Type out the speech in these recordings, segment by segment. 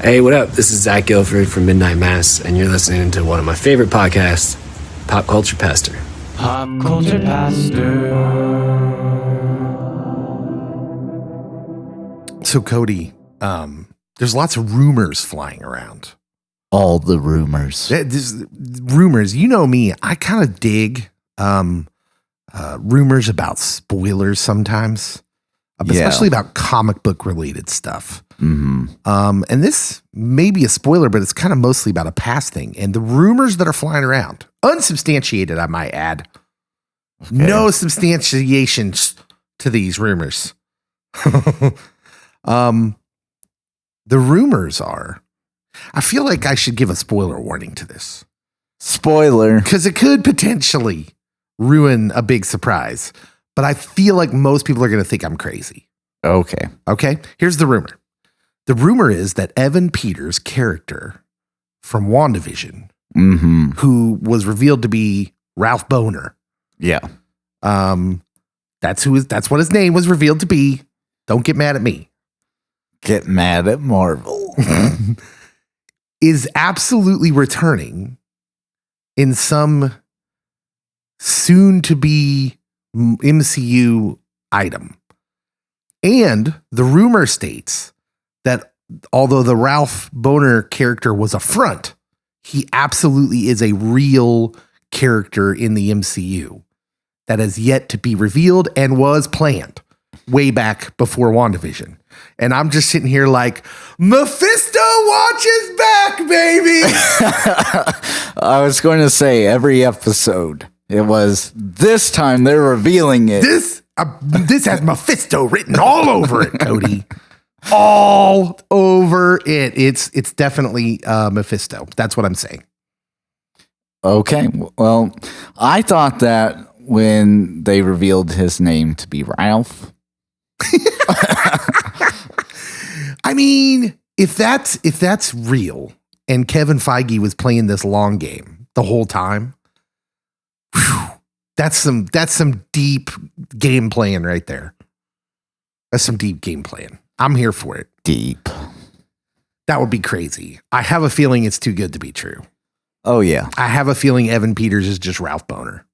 Hey, what up? This is Zach Guilford from Midnight Mass, and you're listening to one of my favorite podcasts, Pop Culture Pastor. Pop Culture Pastor. So, Cody, there's lots of rumors flying around. All the rumors. Rumors. You know me. I kind of dig rumors about spoilers sometimes, especially about comic book related stuff. Mm-hmm. And this may be a spoiler, but it's kind of mostly about a past thing. And the rumors that are flying around, unsubstantiated, I might add. Okay. No substantiation to these rumors. The rumors are, I feel like I should give a spoiler warning to this. Spoiler. Because it could potentially ruin a big surprise. But I feel like most people are going to think I'm crazy. Okay. Okay. Here's the rumor. The rumor is that Evan Peters' character from WandaVision, who was revealed to be Ralph Bohner. Yeah. That's what his name was revealed to be. Don't get mad at me. Get mad at Marvel. Is absolutely returning in some soon to be MCU item. And the rumor states that although the Ralph Bohner character was a front, he absolutely is a real character in the MCU that has yet to be revealed and was planned way back before WandaVision. And I'm just sitting here like, Mephisto watches back, baby. I was going to say every episode, it was this time they're revealing it. This has Mephisto written all over it, Cody. All over it. It's definitely Mephisto. That's what I'm saying. Okay. Well, I thought that when they revealed his name to be Ralph. I mean, if that's real and Kevin Feige was playing this long game the whole time, whew, that's some deep game playing right there. That's some deep game playing. I'm here for it. Deep. That would be crazy. I have a feeling it's too good to be true. Oh, yeah. I have a feeling Evan Peters is just Ralph Bohner.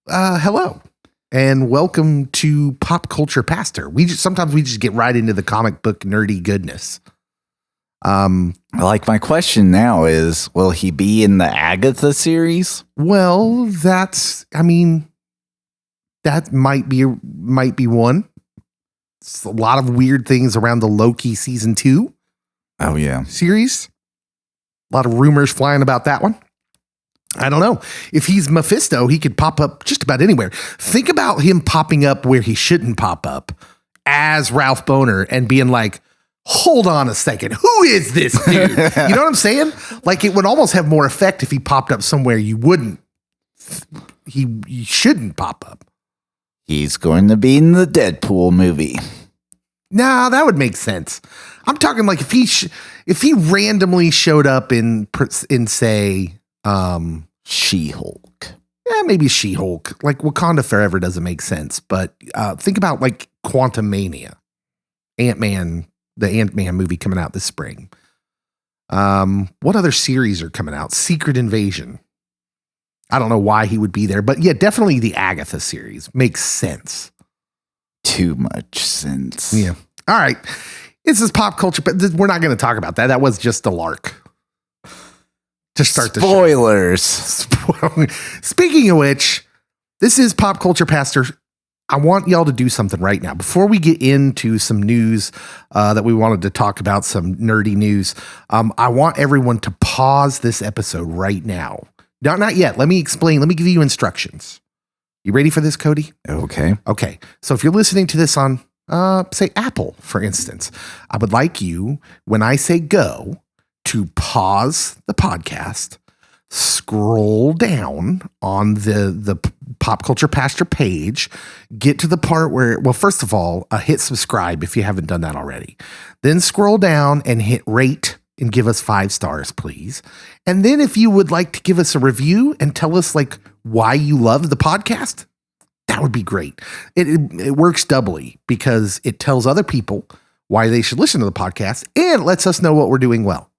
Hello and welcome to Pop Culture Pastor. Sometimes we just get right into the comic book nerdy goodness. Like my question now is, will he be in the Agatha series? Well, that might be one. It's a lot of weird things around the Loki season 2. Oh yeah. Series. A lot of rumors flying about that one. I don't know. If he's Mephisto, he could pop up just about anywhere. Think about him popping up where he shouldn't pop up as Ralph Bohner and being like, hold on a second. Who is this dude? You know what I'm saying? Like it would almost have more effect if he popped up somewhere you wouldn't. He shouldn't pop up. He's going to be in the Deadpool movie. Nah, that would make sense. I'm talking like if he randomly showed up in say, She-Hulk. Yeah, maybe She-Hulk. Like Wakanda Forever doesn't make sense, but think about like Quantumania, Ant-Man, the Ant-Man movie coming out this spring. What other series are coming out? Secret Invasion. I don't know why he would be there, but yeah, definitely the Agatha series makes sense. Too much sense. Yeah. All right. This is pop culture, but we're not going to talk about that. That was just a lark. To start the spoilers. Speaking of which, this is Pop Culture Pastor. I want y'all to do something right now. Before we get into some news that we wanted to talk about, some nerdy news, I want everyone to pause this episode right now. Not yet. Let me explain. Let me give you instructions. You ready for this, Cody? Okay. Okay. So if you're listening to this on, say, Apple, for instance, I would like you, when I say go, to pause the podcast, scroll down on the Pop Culture Pastor page, get to the part where, well, first of all, hit subscribe if you haven't done that already. Then scroll down and hit rate and give us 5 stars, please. And then if you would like to give us a review and tell us like why you love the podcast, That would be great. It works doubly because it tells other people why they should listen to the podcast and it lets us know what we're doing well.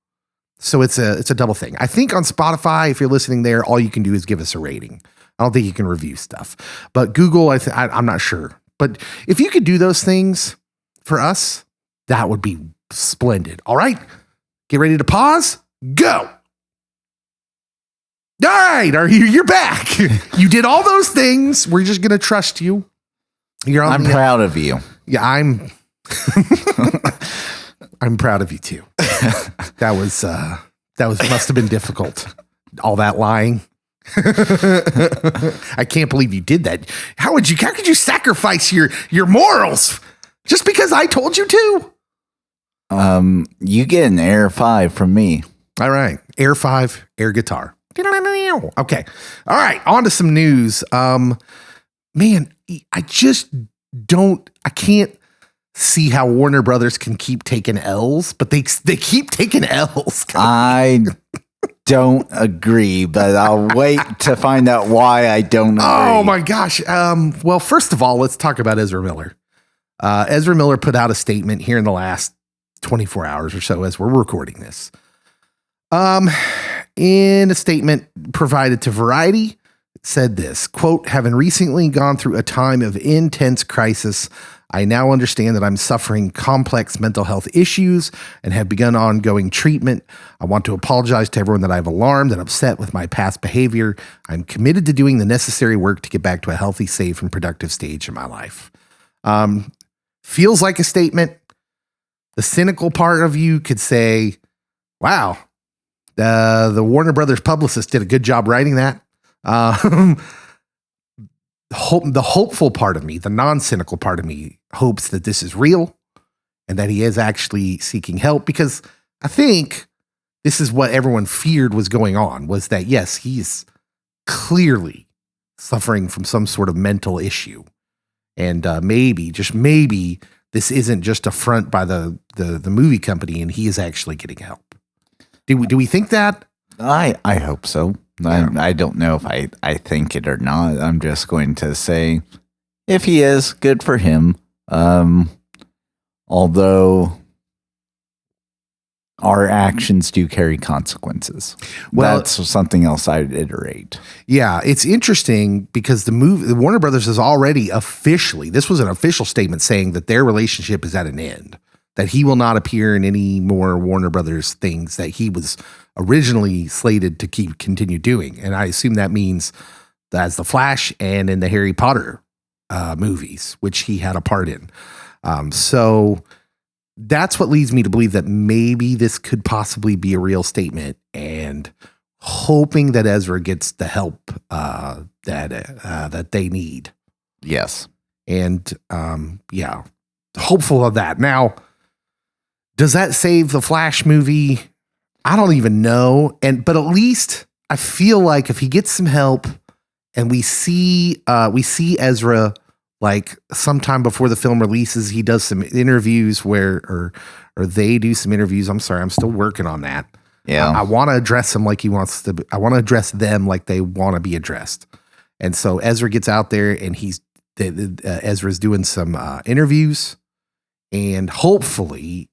So it's a double thing. I think on Spotify, if you're listening there, all you can do is give us a rating. I don't think you can review stuff. But Google, I'm not sure. But if you could do those things for us, that would be splendid. All right, get ready to pause. Go. All right, you're back. You did all those things. We're just going to trust you. I'm proud of you. Yeah, I'm proud of you too. That must have been difficult. All that lying. I can't believe you did that. How could you sacrifice your morals just because I told you to? You get an Air 5 from me. All right. Air 5, air guitar. Okay. All right. On to some news. Man, I can't see how Warner Brothers can keep taking L's, but they keep taking L's. I don't agree, but I'll wait to find out why I don't agree. Oh my gosh. Well, first of all, let's talk about Ezra Miller. Ezra Miller put out a statement here in the last 24 hours or so as we're recording this. In a statement provided to Variety, it said this, quote, having recently gone through a time of intense crisis, I now understand that I'm suffering complex mental health issues and have begun ongoing treatment. I want to apologize to everyone that I've alarmed and upset with my past behavior. I'm committed to doing the necessary work to get back to a healthy, safe, and productive stage in my life. Feels like a statement. The cynical part of you could say, wow, the Warner Brothers publicist did a good job writing that. The hopeful part of me, the non-cynical part of me, hopes that this is real and that he is actually seeking help, because I think this is what everyone feared was going on, was that, yes, he's clearly suffering from some sort of mental issue. And maybe, just maybe, this isn't just a front by the movie company and he is actually getting help. Do we think that? I hope so. Yeah. I don't know if I think it or not. I'm just going to say, if he is, good for him. Although our actions do carry consequences. Well, that's something else I'd iterate. Yeah, it's interesting because the Warner Brothers is already officially, this was an official statement saying that their relationship is at an end, that he will not appear in any more Warner Brothers things that he was originally slated to continue doing. And I assume that means as the Flash and in the Harry Potter movies, which he had a part in. So that's what leads me to believe that maybe this could possibly be a real statement, and hoping that Ezra gets the help that they need. Yes. And yeah, hopeful of that. Now, does that save the Flash movie? I don't even know. But at least I feel like if he gets some help and we see Ezra, like sometime before the film releases, he does some interviews or they do some interviews. I'm sorry, I'm still working on that. Yeah. I want to address him like he wants to. I want to address them like they want to be addressed. And so Ezra gets out there and Ezra's doing some interviews, and hopefully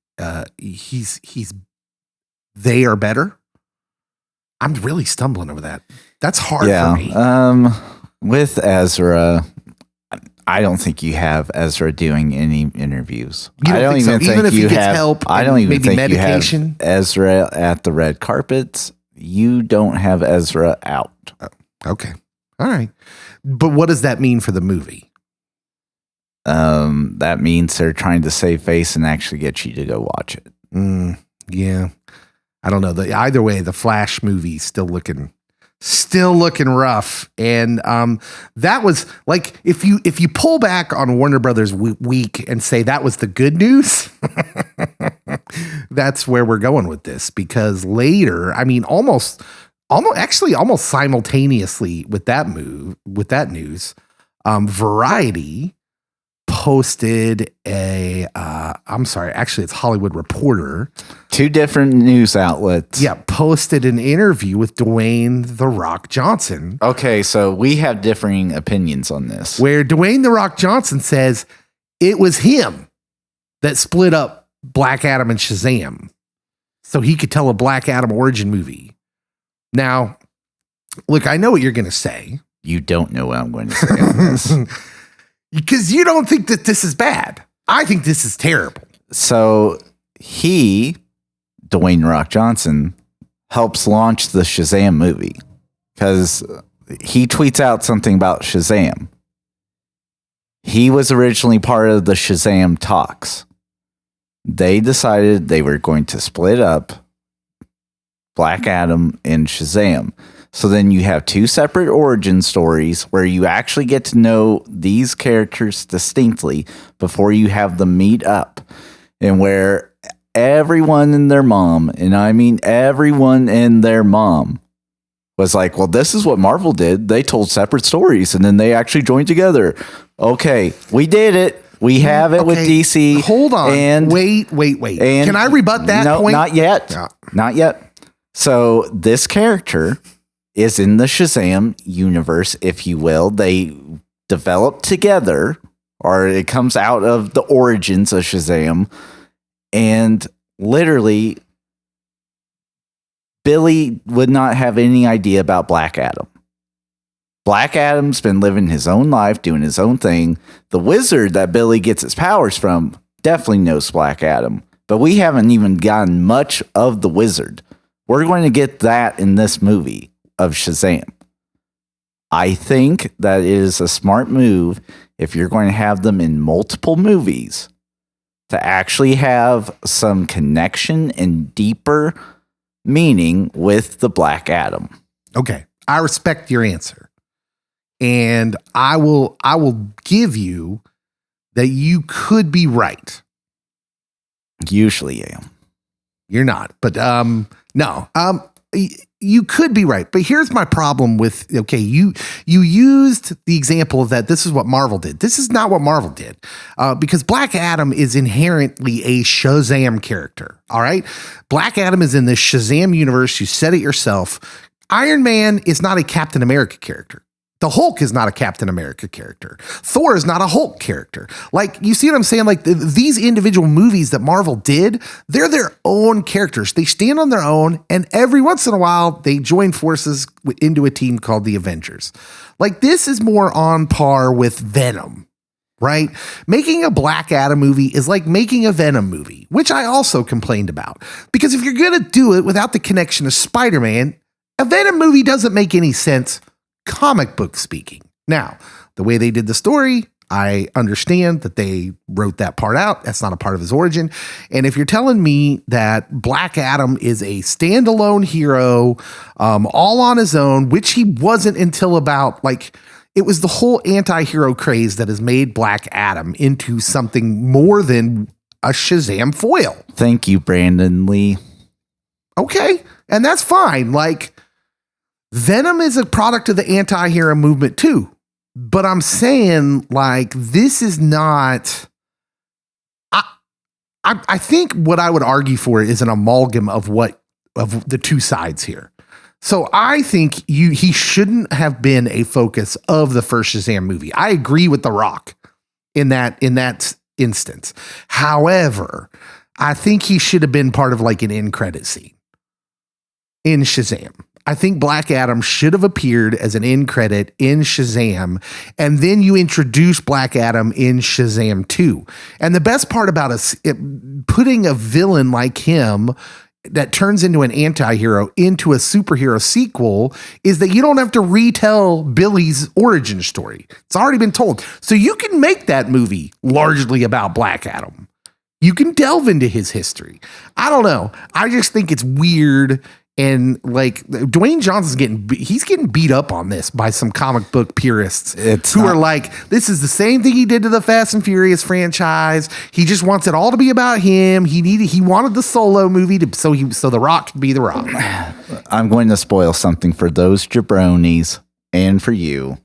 they are better. I'm really stumbling over that. That's hard for me. With Ezra, I don't think you have Ezra doing any interviews. I don't even think even if he gets help, I don't even maybe think medication. You have Ezra at the red carpets. You don't have Ezra out. Okay. All right. But what does that mean for the movie? That means they're trying to save face and actually get you to go watch it. Yeah. I don't know. Either way, the Flash movie still looking rough. And that was like, if you pull back on Warner Brothers week and say that was the good news, that's where we're going with this, because later, I mean, almost simultaneously with that news, Variety posted actually it's Hollywood Reporter. 2 different news outlets. Yeah, posted an interview with Dwayne "The Rock" Johnson. Okay, so we have differing opinions on this. Where Dwayne "The Rock" Johnson says it was him that split up Black Adam and Shazam so he could tell a Black Adam origin movie. Now, look, I know what you're going to say. You don't know what I'm going to say on this. Because you don't think that this is bad. I think this is terrible. So Dwayne "The Rock" Johnson, helps launch the Shazam movie because he tweets out something about Shazam. He was originally part of the Shazam talks. They decided they were going to split up Black Adam and Shazam. So then you have 2 separate origin stories where you actually get to know these characters distinctly before you have them meet up, and where everyone and their mom, and I mean everyone and their mom, was like, well, this is what Marvel did. They told separate stories and then they actually joined together. Okay, we did it. We have it with DC. Hold on. And wait. And can I rebut that point? Not yet. No. Not yet. So this character is in the Shazam universe, if you will. They develop together, or it comes out of the origins of Shazam. And literally, Billy would not have any idea about Black Adam. Black Adam's been living his own life, doing his own thing. The wizard that Billy gets his powers from definitely knows Black Adam, but we haven't even gotten much of the wizard. We're going to get that in this movie of Shazam. I think that is a smart move if you're going to have them in multiple movies to actually have some connection and deeper meaning with the Black Adam. Okay. I respect your answer. And I will give you that you could be right. Usually I am. You're not, but no. You could be right, but here's my problem with, okay, you used the example of that this is what Marvel did. This is not what Marvel did, because Black Adam is inherently a Shazam character, all right? Black Adam is in this Shazam universe. You said it yourself. Iron Man is not a Captain America character. The Hulk is not a Captain America character. Thor is not a Hulk character. Like, you see what I'm saying? Like, these individual movies that Marvel did, they're their own characters. They stand on their own, and every once in a while, they join forces into a team called the Avengers. Like, this is more on par with Venom, right? Making a Black Adam movie is like making a Venom movie, which I also complained about. Because if you're going to do it without the connection of Spider-Man, a Venom movie doesn't make any sense, comic book speaking. Now, the way they did the story, I understand that they wrote that part out. That's not a part of his origin. And if you're telling me that Black Adam is a standalone hero, all on his own, which he wasn't until about, like, it was the whole anti-hero craze that has made Black Adam into something more than a Shazam foil. Thank you, Brandon Lee. Okay. And that's fine. Like, Venom is a product of the anti-hero movement too. But I'm saying, like, this is not... I think what I would argue for is an amalgam of the two sides here. So I think he shouldn't have been a focus of the first Shazam movie. I agree with The Rock in that instance. However, I think he should have been part of like an end credit scene in Shazam. I think Black Adam should have appeared as an end credit in Shazam, and then you introduce Black Adam in Shazam 2. And the best part about putting a villain like him that turns into an anti-hero into a superhero sequel is that you don't have to retell Billy's origin story. It's already been told. So you can make that movie largely about Black Adam. You can delve into his history. I don't know. I just think it's weird. And like Dwayne Johnson's getting beat up on this by some comic book purists who are like, this is the same thing he did to the Fast and Furious franchise. He just wants it all to be about him. He wanted the Solo movie so The Rock could be The Rock. I'm going to spoil something for those jabronis and for you.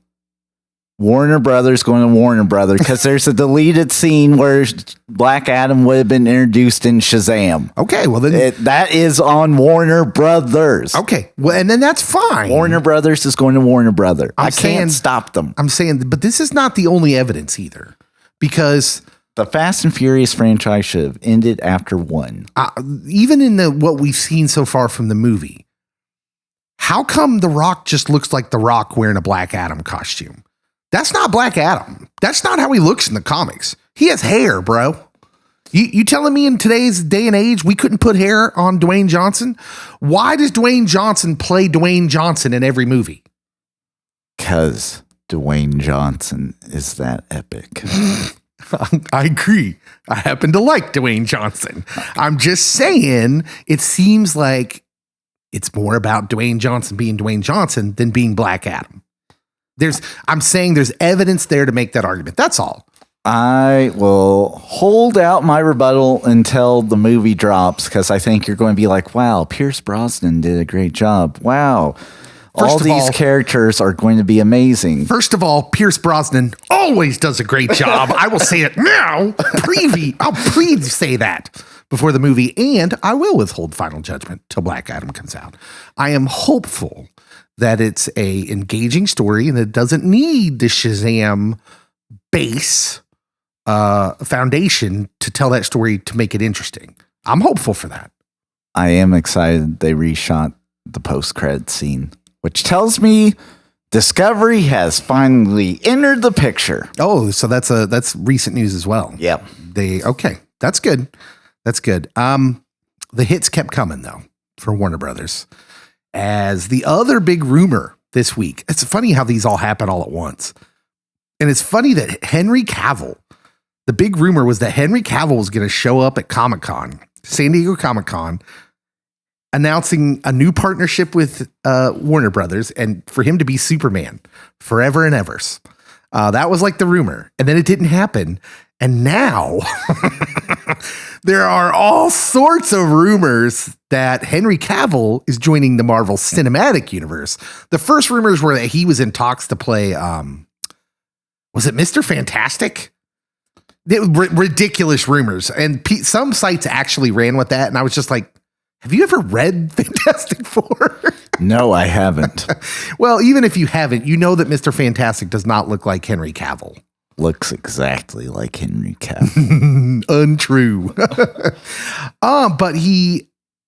Warner Brothers going to Warner Brothers because there's a deleted scene where Black Adam would have been introduced in Shazam. Okay, well then That is on Warner Brothers. Okay, well, and then that's fine. Warner Brothers is going to Warner Brothers. I can't stop them. I'm saying, but this is not the only evidence either, because The Fast and Furious franchise should have ended after 1. even in what we've seen so far from the movie, how come The Rock just looks like The Rock wearing a Black Adam costume? That's not Black Adam. That's not how he looks in the comics. He has hair, bro. You telling me in today's day and age we couldn't put hair on Dwayne Johnson? Why does Dwayne Johnson play Dwayne Johnson in every movie? Because Dwayne Johnson is that epic. I agree. I happen to like Dwayne Johnson. I'm just saying it seems like it's more about Dwayne Johnson being Dwayne Johnson than being Black Adam. I'm saying there's evidence there to make that argument. That's all. I will hold out my rebuttal until the movie drops because I think you're going to be like, wow, Pierce Brosnan did a great job. Wow. All these characters are going to be amazing. First of all, Pierce Brosnan always does a great job. I will say it now. I'll please say that before the movie, and I will withhold final judgment till Black Adam comes out. I am hopeful that it's a engaging story and it doesn't need the Shazam base foundation to tell that story to make it interesting. I'm hopeful for that. I am excited they reshot the post-credit scene, which tells me Discovery has finally entered the picture. Oh, so that's recent news as well. Yep. Okay. That's good. That's good. The hits kept coming though for Warner Brothers. As the other big rumor this week, it's funny how these all happen all at once. And it's funny that Henry Cavill, the big rumor was that Henry Cavill was going to show up at Comic-Con, San Diego Comic-Con, announcing a new partnership with Warner Brothers and for him to be Superman forever and ever. That was like the rumor. And then it didn't happen. And now there are all sorts of rumors that Henry Cavill is joining the Marvel Cinematic Universe. The first rumors were that he was in talks to play, was it Mr. Fantastic? Ridiculous rumors. And some sites actually ran with that. And I was just like, have you ever read Fantastic Four? No, I haven't. Well, even if you haven't, you know that Mr. Fantastic does not look like Henry Cavill. Looks exactly like Henry Cavill. Untrue. But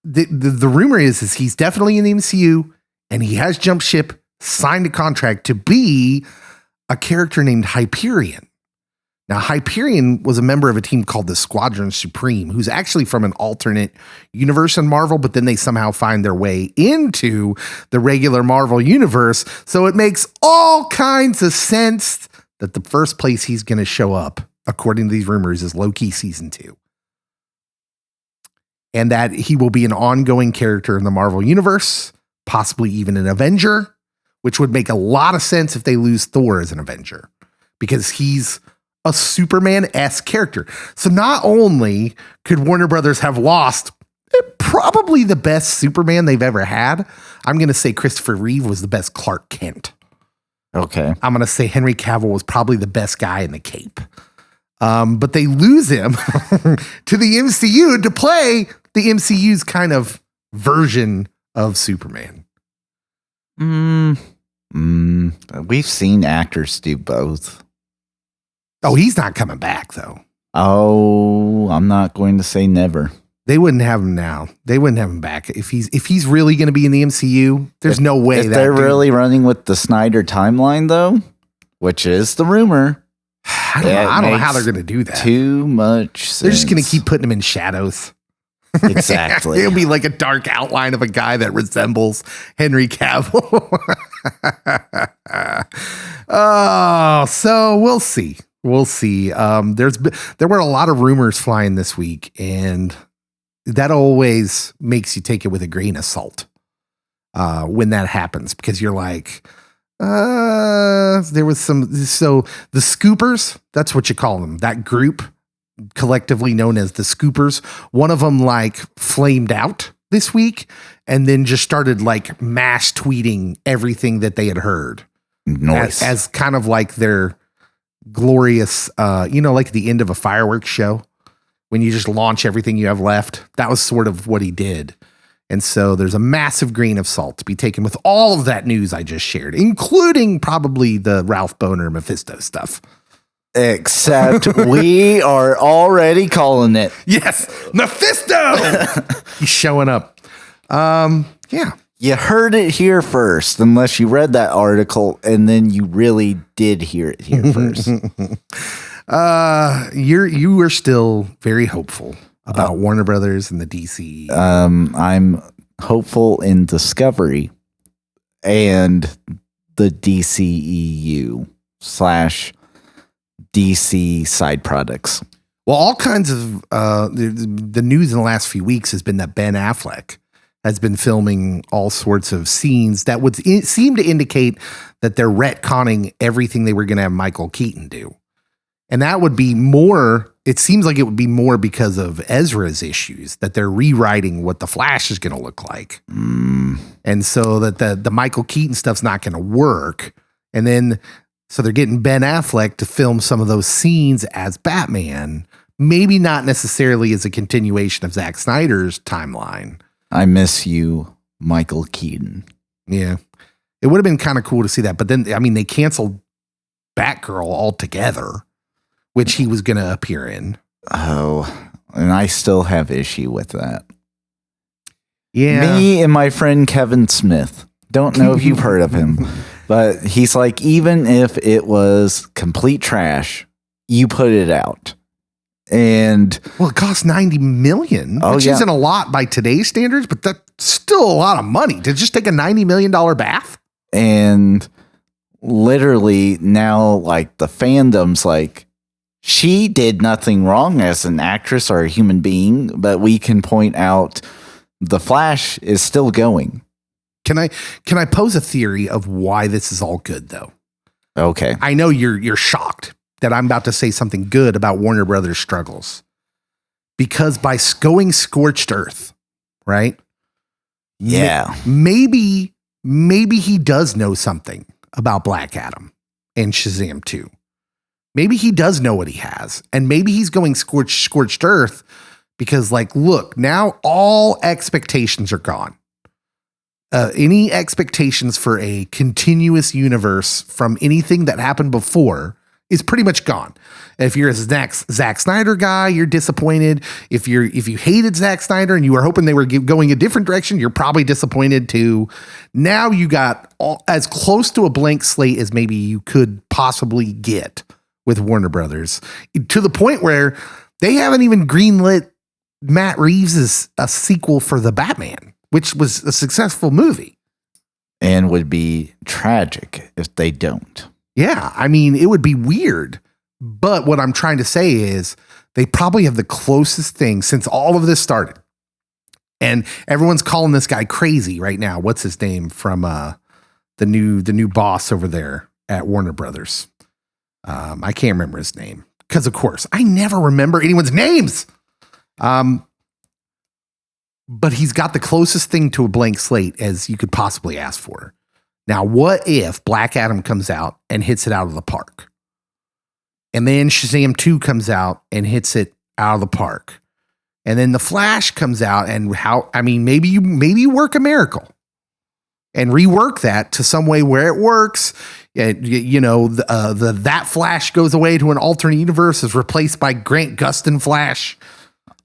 the rumor is he's definitely in the MCU and he has jumped ship, signed a contract to be a character named Hyperion. Now, Hyperion was a member of a team called the Squadron Supreme, who's actually from an alternate universe in Marvel, but then they somehow find their way into the regular Marvel universe. So it makes all kinds of sense that the first place he's going to show up, according to these rumors, is Loki Season 2. And that he will be an ongoing character in the Marvel universe, possibly even an Avenger, which would make a lot of sense if they lose Thor as an Avenger, because he's a Superman-esque character. So not only could Warner Brothers have lost probably the best Superman they've ever had, I'm going to say Christopher Reeve was the best Clark Kent. Okay. I'm going to say Henry Cavill was probably the best guy in the cape. But they lose him to the MCU to play the MCU's kind of version of Superman. We've seen actors do both. Oh, he's not coming back, though. Oh, I'm not going to say never. They wouldn't have him now. They wouldn't have him back. If he's really going to be in the MCU, there's no way if they're really running with the Snyder timeline, though, which is the rumor. I don't know how they're going to do that. Too much sense. They're just going to keep putting him in shadows. Exactly. It'll be like a dark outline of a guy that resembles Henry Cavill. Oh, so we'll see. We'll see. There were a lot of rumors flying this week, and that always makes you take it with a grain of salt when that happens, because you're like, there was so the Scoopers, that's what you call them, that group collectively known as the Scoopers. One of them like flamed out this week and then just started like mass tweeting everything that they had heard Noise. as kind of like their glorious, like the end of a fireworks show when you just launch everything you have left. That was sort of what he did. And so there's a massive grain of salt to be taken with all of that news I just shared, including probably the Ralph Boner Mephisto stuff. Except we are already calling it. Yes, Mephisto! He's showing up. Yeah. You heard it here first, unless you read that article and then you really did hear it here first. You are still very hopeful about Warner Brothers and the DC. I'm hopeful in Discovery and the DCEU / DC side products. Well, all kinds of the news in the last few weeks has been that Ben Affleck has been filming all sorts of scenes that would seem to indicate that they're retconning everything they were going to have Michael Keaton do. And that would be more, it seems like it would be more because of Ezra's issues, that they're rewriting what the Flash is going to look like. And so that the Michael Keaton stuff's not going to work. And then, so they're getting Ben Affleck to film some of those scenes as Batman, maybe not necessarily as a continuation of Zack Snyder's timeline. I miss you, Michael Keaton. Yeah. It would have been kind of cool to see that. But then, I mean, they canceled Batgirl altogether, which he was going to appear in. Oh, and I still have issue with that. Yeah. Me and my friend Kevin Smith. Don't know if you've heard of him, but he's like, even if it was complete trash, you put it out. And well, it costs $90 million, which isn't a lot by today's standards, but that's still a lot of money to just take a $90 million bath. And literally now, like, the fandom's like, she did nothing wrong as an actress or a human being, but we can point out the Flash is still going. Can I pose a theory of why this is all good, though? Okay. I know you're shocked that I'm about to say something good about Warner Brothers' struggles, because by going scorched earth, right? Yeah. Maybe he does know something about Black Adam and Shazam 2. Maybe he does know what he has, and maybe he's going scorched earth because, like, look, now all expectations are gone. Any expectations for a continuous universe from anything that happened before is pretty much gone. If you're a Zack Snyder guy, you're disappointed. If you hated Zack Snyder and you were hoping they were going a different direction, you're probably disappointed too. Now you got as close to a blank slate as maybe you could possibly get with Warner Brothers, to the point where they haven't even greenlit Matt Reeves' a sequel for The Batman, which was a successful movie. And would be tragic if they don't. Yeah, I mean, it would be weird. But what I'm trying to say is they probably have the closest thing since all of this started. And everyone's calling this guy crazy right now. What's his name from the new boss over there at Warner Brothers? I can't remember his name because, of course, I never remember anyone's names. But he's got the closest thing to a blank slate as you could possibly ask for. Now, what if Black Adam comes out and hits it out of the park? And then Shazam 2 comes out and hits it out of the park. And then The Flash comes out and maybe you work a miracle and rework that to some way where it works. That Flash goes away to an alternate universe, is replaced by Grant Gustin Flash.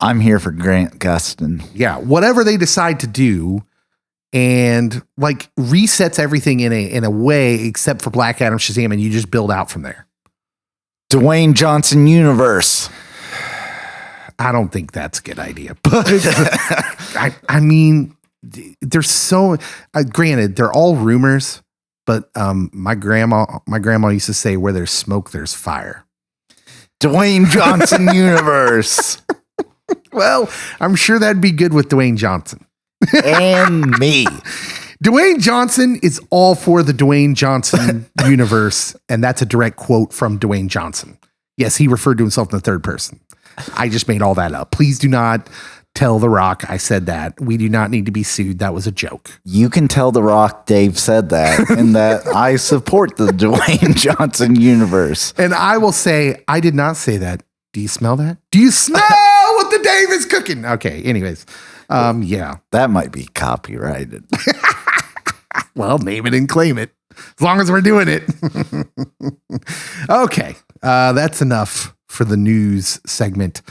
I'm here for Grant Gustin. Yeah, whatever they decide to do, and like resets everything in a way except for Black Adam, Shazam, and you just build out from there. Dwayne Johnson universe. I don't think that's a good idea, but I mean, there's so granted they're all rumors, but my grandma used to say, "Where there's smoke, there's fire." Dwayne Johnson universe. Well, I'm sure that'd be good with Dwayne Johnson. And me. Dwayne Johnson is all for the Dwayne Johnson universe, and that's a direct quote from Dwayne Johnson. Yes, he referred to himself in the third person. I just made all that up. Please do not tell The Rock I said that. We do not need to be sued. That was a joke. You can tell The Rock Dave said that and that I support the Dwayne Johnson universe. And I will say, I did not say that. Do you smell that? Do you smell what the Dave is cooking? Okay, anyways. Yeah. That might be copyrighted. Well, name it and claim it. As long as we're doing it. Okay. That's enough for the news segment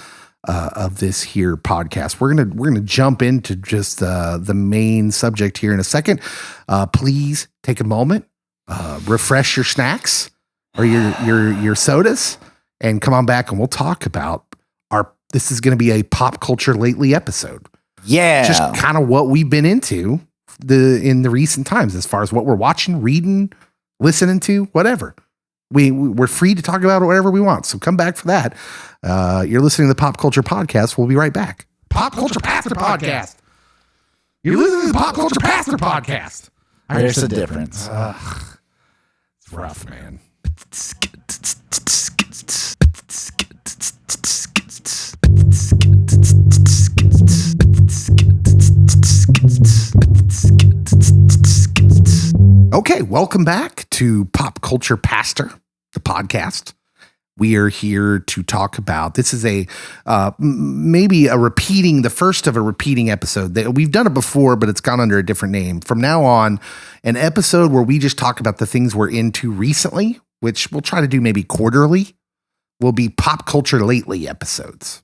of this here podcast. We're gonna jump into just the main subject here in a second. Please take a moment, refresh your snacks or your sodas, and come on back and we'll talk about this is going to be a pop culture lately episode. Yeah, just kind of what we've been into in the recent times as far as what we're watching, reading, listening to, whatever. We're free to talk about whatever we want. So come back for that. You're listening to the Pop Culture Podcast. We'll be right back. Pop Culture Pastor Podcast. You're listening to the Pop Culture Pastor Podcast. There's a difference. It's rough, man. Okay, welcome back to Pop Culture Pastor, the podcast. We are here to talk about, this is maybe the first of a repeating episode. That we've done it before, but it's gone under a different name. From now on, an episode where we just talk about the things we're into recently, which we'll try to do maybe quarterly, will be Pop Culture Lately episodes.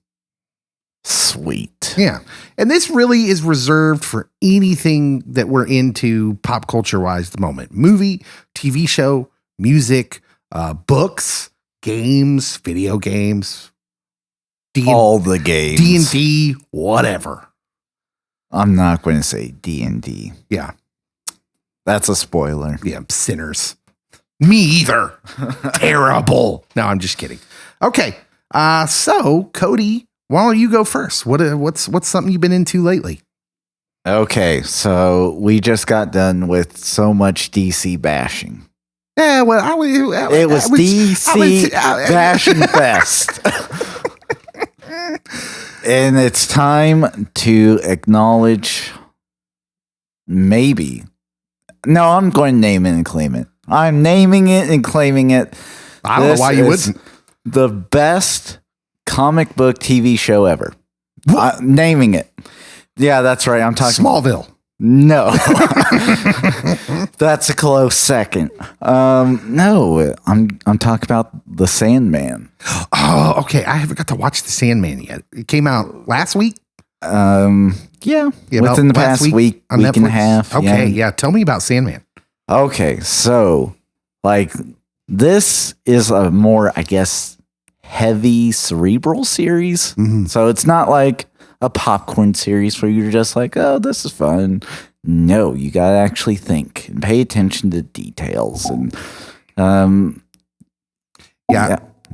Sweet. Yeah. And this really is reserved for anything that we're into pop culture wise at the moment. Movie, TV show, music, books, games, video games, all the games. D&D, whatever. I'm not going to say D&D. Yeah. That's a spoiler. Yeah, sinners. Me either. Terrible. No, I'm just kidding. Okay. So Cody, why don't you go first? What's something you've been into lately? Okay, so we just got done with so much DC bashing. Yeah, well, it was DC Bashing Fest. And it's time to acknowledge, maybe. No, I'm going to name it and claim it. I'm naming it and claiming it. I don't know why you wouldn't. The best comic book TV show ever. Naming it. Yeah, that's right. I'm talking Smallville. No. That's a close second. No, I'm talking about The Sandman. Oh, okay. I haven't got to watch The Sandman yet. It came out last week. Yeah, within the past week and a half. Okay, yeah. Tell me about Sandman. Okay, so this is a more, I guess, heavy cerebral series. Mm-hmm. So it's not like a popcorn series where you're just like, oh, this is fun. No, you got to actually think and pay attention to details. And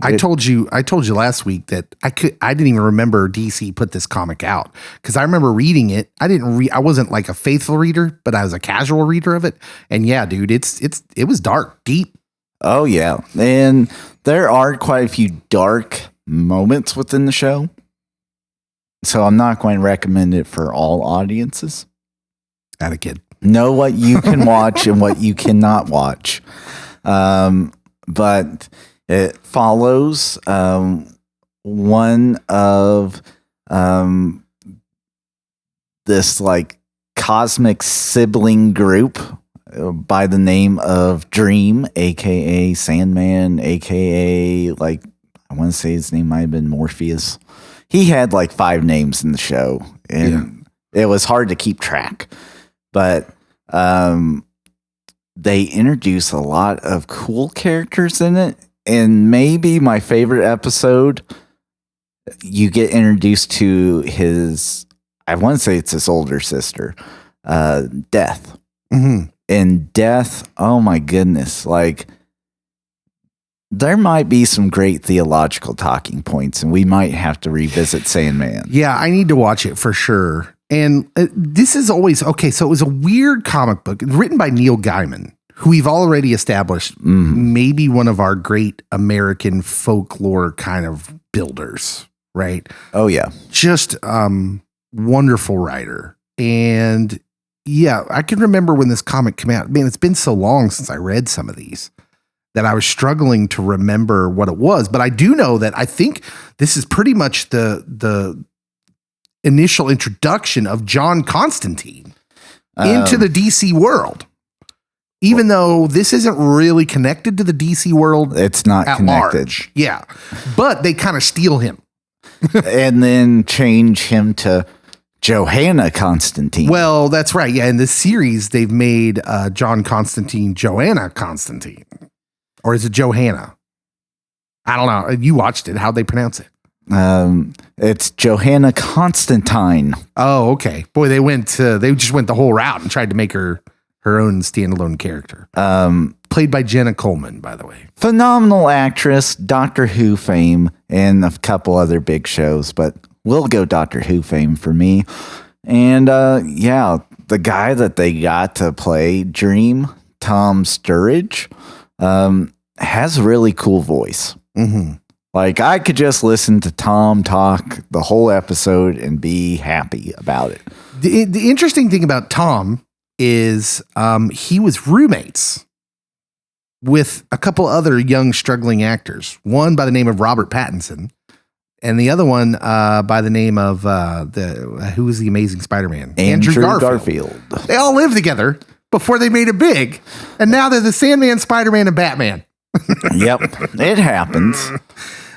I told you last week that I didn't even remember DC put this comic out because I remember reading it. I wasn't like a faithful reader, but I was a casual reader of it. And yeah, dude, it was dark, deep. Oh yeah. And there are quite a few dark moments within the show. So I'm not going to recommend it for all audiences. Not a kid. Know what you can watch and what you cannot watch. But it follows one of this like cosmic sibling group by the name of Dream, aka Sandman, aka like I want to say his name might have been Morpheus. He had like 5 names in the show, and it was hard to keep track. But they introduce a lot of cool characters in it. And maybe my favorite episode, you get introduced to his, I want to say it's his older sister, Death. Mm-hmm. And Death, oh my goodness, like there might be some great theological talking points, and we might have to revisit Sandman. Yeah, I need to watch it for sure. And this is always, okay, so it was a weird comic book written by Neil Gaiman, who we've already established maybe one of our great American folklore kind of builders, right? Oh, yeah. Just wonderful writer. And yeah, I can remember when this comic came out. Man, it's been so long since I read some of these that I was struggling to remember what it was. But I do know that I think this is pretty much the initial introduction of John Constantine into the DC world. Even though this isn't really connected to the DC world, it's not at connected. Large. Yeah. But they kind of steal him. And then change him to Johanna Constantine. Well, that's right. Yeah. In this series, they've made John Constantine Joanna Constantine. Or is it Johanna? I don't know. You watched it. How'd they pronounce it? It's Johanna Constantine. Oh, okay. Boy, they just went the whole route and tried to make her own standalone character. Played by Jenna Coleman, by the way. Phenomenal actress, Doctor Who fame, and a couple other big shows, but we'll go Doctor Who fame for me. And the guy that they got to play Dream, Tom Sturridge, has a really cool voice. Mm-hmm. Like, I could just listen to Tom talk the whole episode and be happy about it. The interesting thing about Tom is he was roommates with a couple other young struggling actors. One by the name of Robert Pattinson, and the other one by the name of who was the Amazing Spider-Man? Andrew Garfield. They all lived together before they made it big, and now they're the Sandman, Spider-Man, and Batman. Yep, it happens.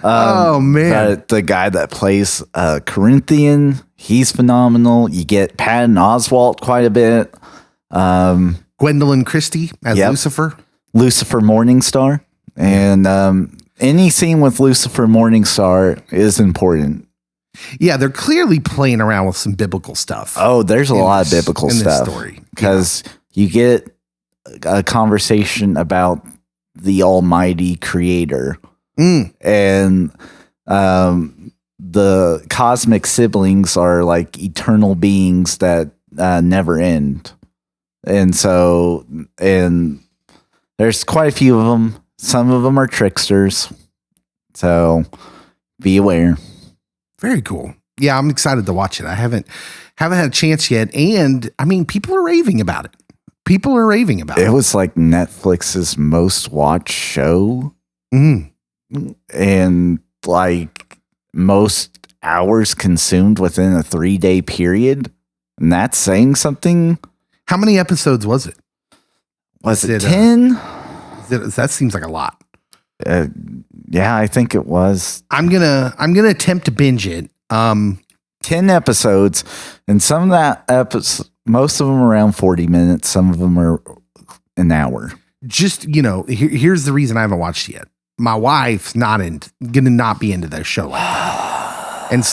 Oh man, the guy that plays Corinthian, he's phenomenal. You get Patton Oswalt quite a bit. Gwendolyn Christie as Lucifer Morningstar, and any scene with Lucifer Morningstar is important. Yeah, they're clearly playing around with some biblical stuff. Oh, there's a lot of biblical stuff because you get a conversation about the Almighty Creator, and the cosmic siblings are like eternal beings that never end. And so, there's quite a few of them. Some of them are tricksters. So be aware. Very cool. Yeah, I'm excited to watch it. I haven't had a chance yet. And I mean, people are raving about it. It was like Netflix's most watched show. And like most hours consumed within a 3-day period. And that's saying something. How many episodes was it? Was it 10? That seems like a lot. Yeah, I think it was. I'm gonna attempt to binge it. 10 episodes, and some of that most of them are around 40 minutes. Some of them are an hour. Just, here's the reason I haven't watched it yet. My wife's gonna not be into that show like that, and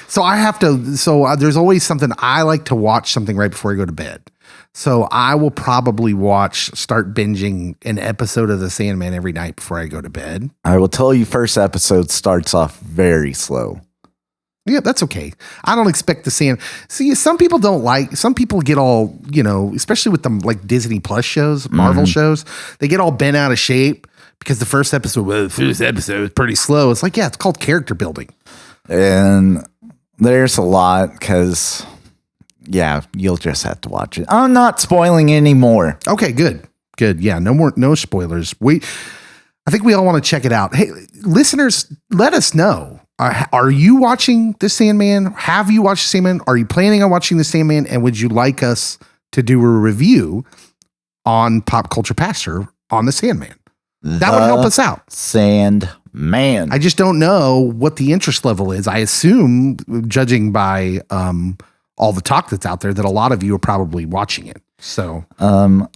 so I have to. So there's always something I like to watch something right before I go to bed. So I will probably start binging an episode of The Sandman every night before I go to bed. I will tell you, first episode starts off very slow. Yeah, that's okay. I don't expect the sand. See, some people get all, especially with the like Disney Plus shows, Marvel shows, they get all bent out of shape because the first episode was pretty slow. It's like, yeah, it's called character building. And there's a lot because... yeah, you'll just have to watch it. I'm not spoiling anymore. Okay, good. Yeah, no spoilers. I think we all want to check it out. Hey, listeners, let us know. Are you watching The Sandman? Have you watched The Sandman? Are you planning on watching The Sandman? And would you like us to do a review on Pop Culture Pastor on The Sandman? That would help us out. Sandman. I just don't know what the interest level is. I assume, judging by all the talk that's out there, that a lot of you are probably watching it. So,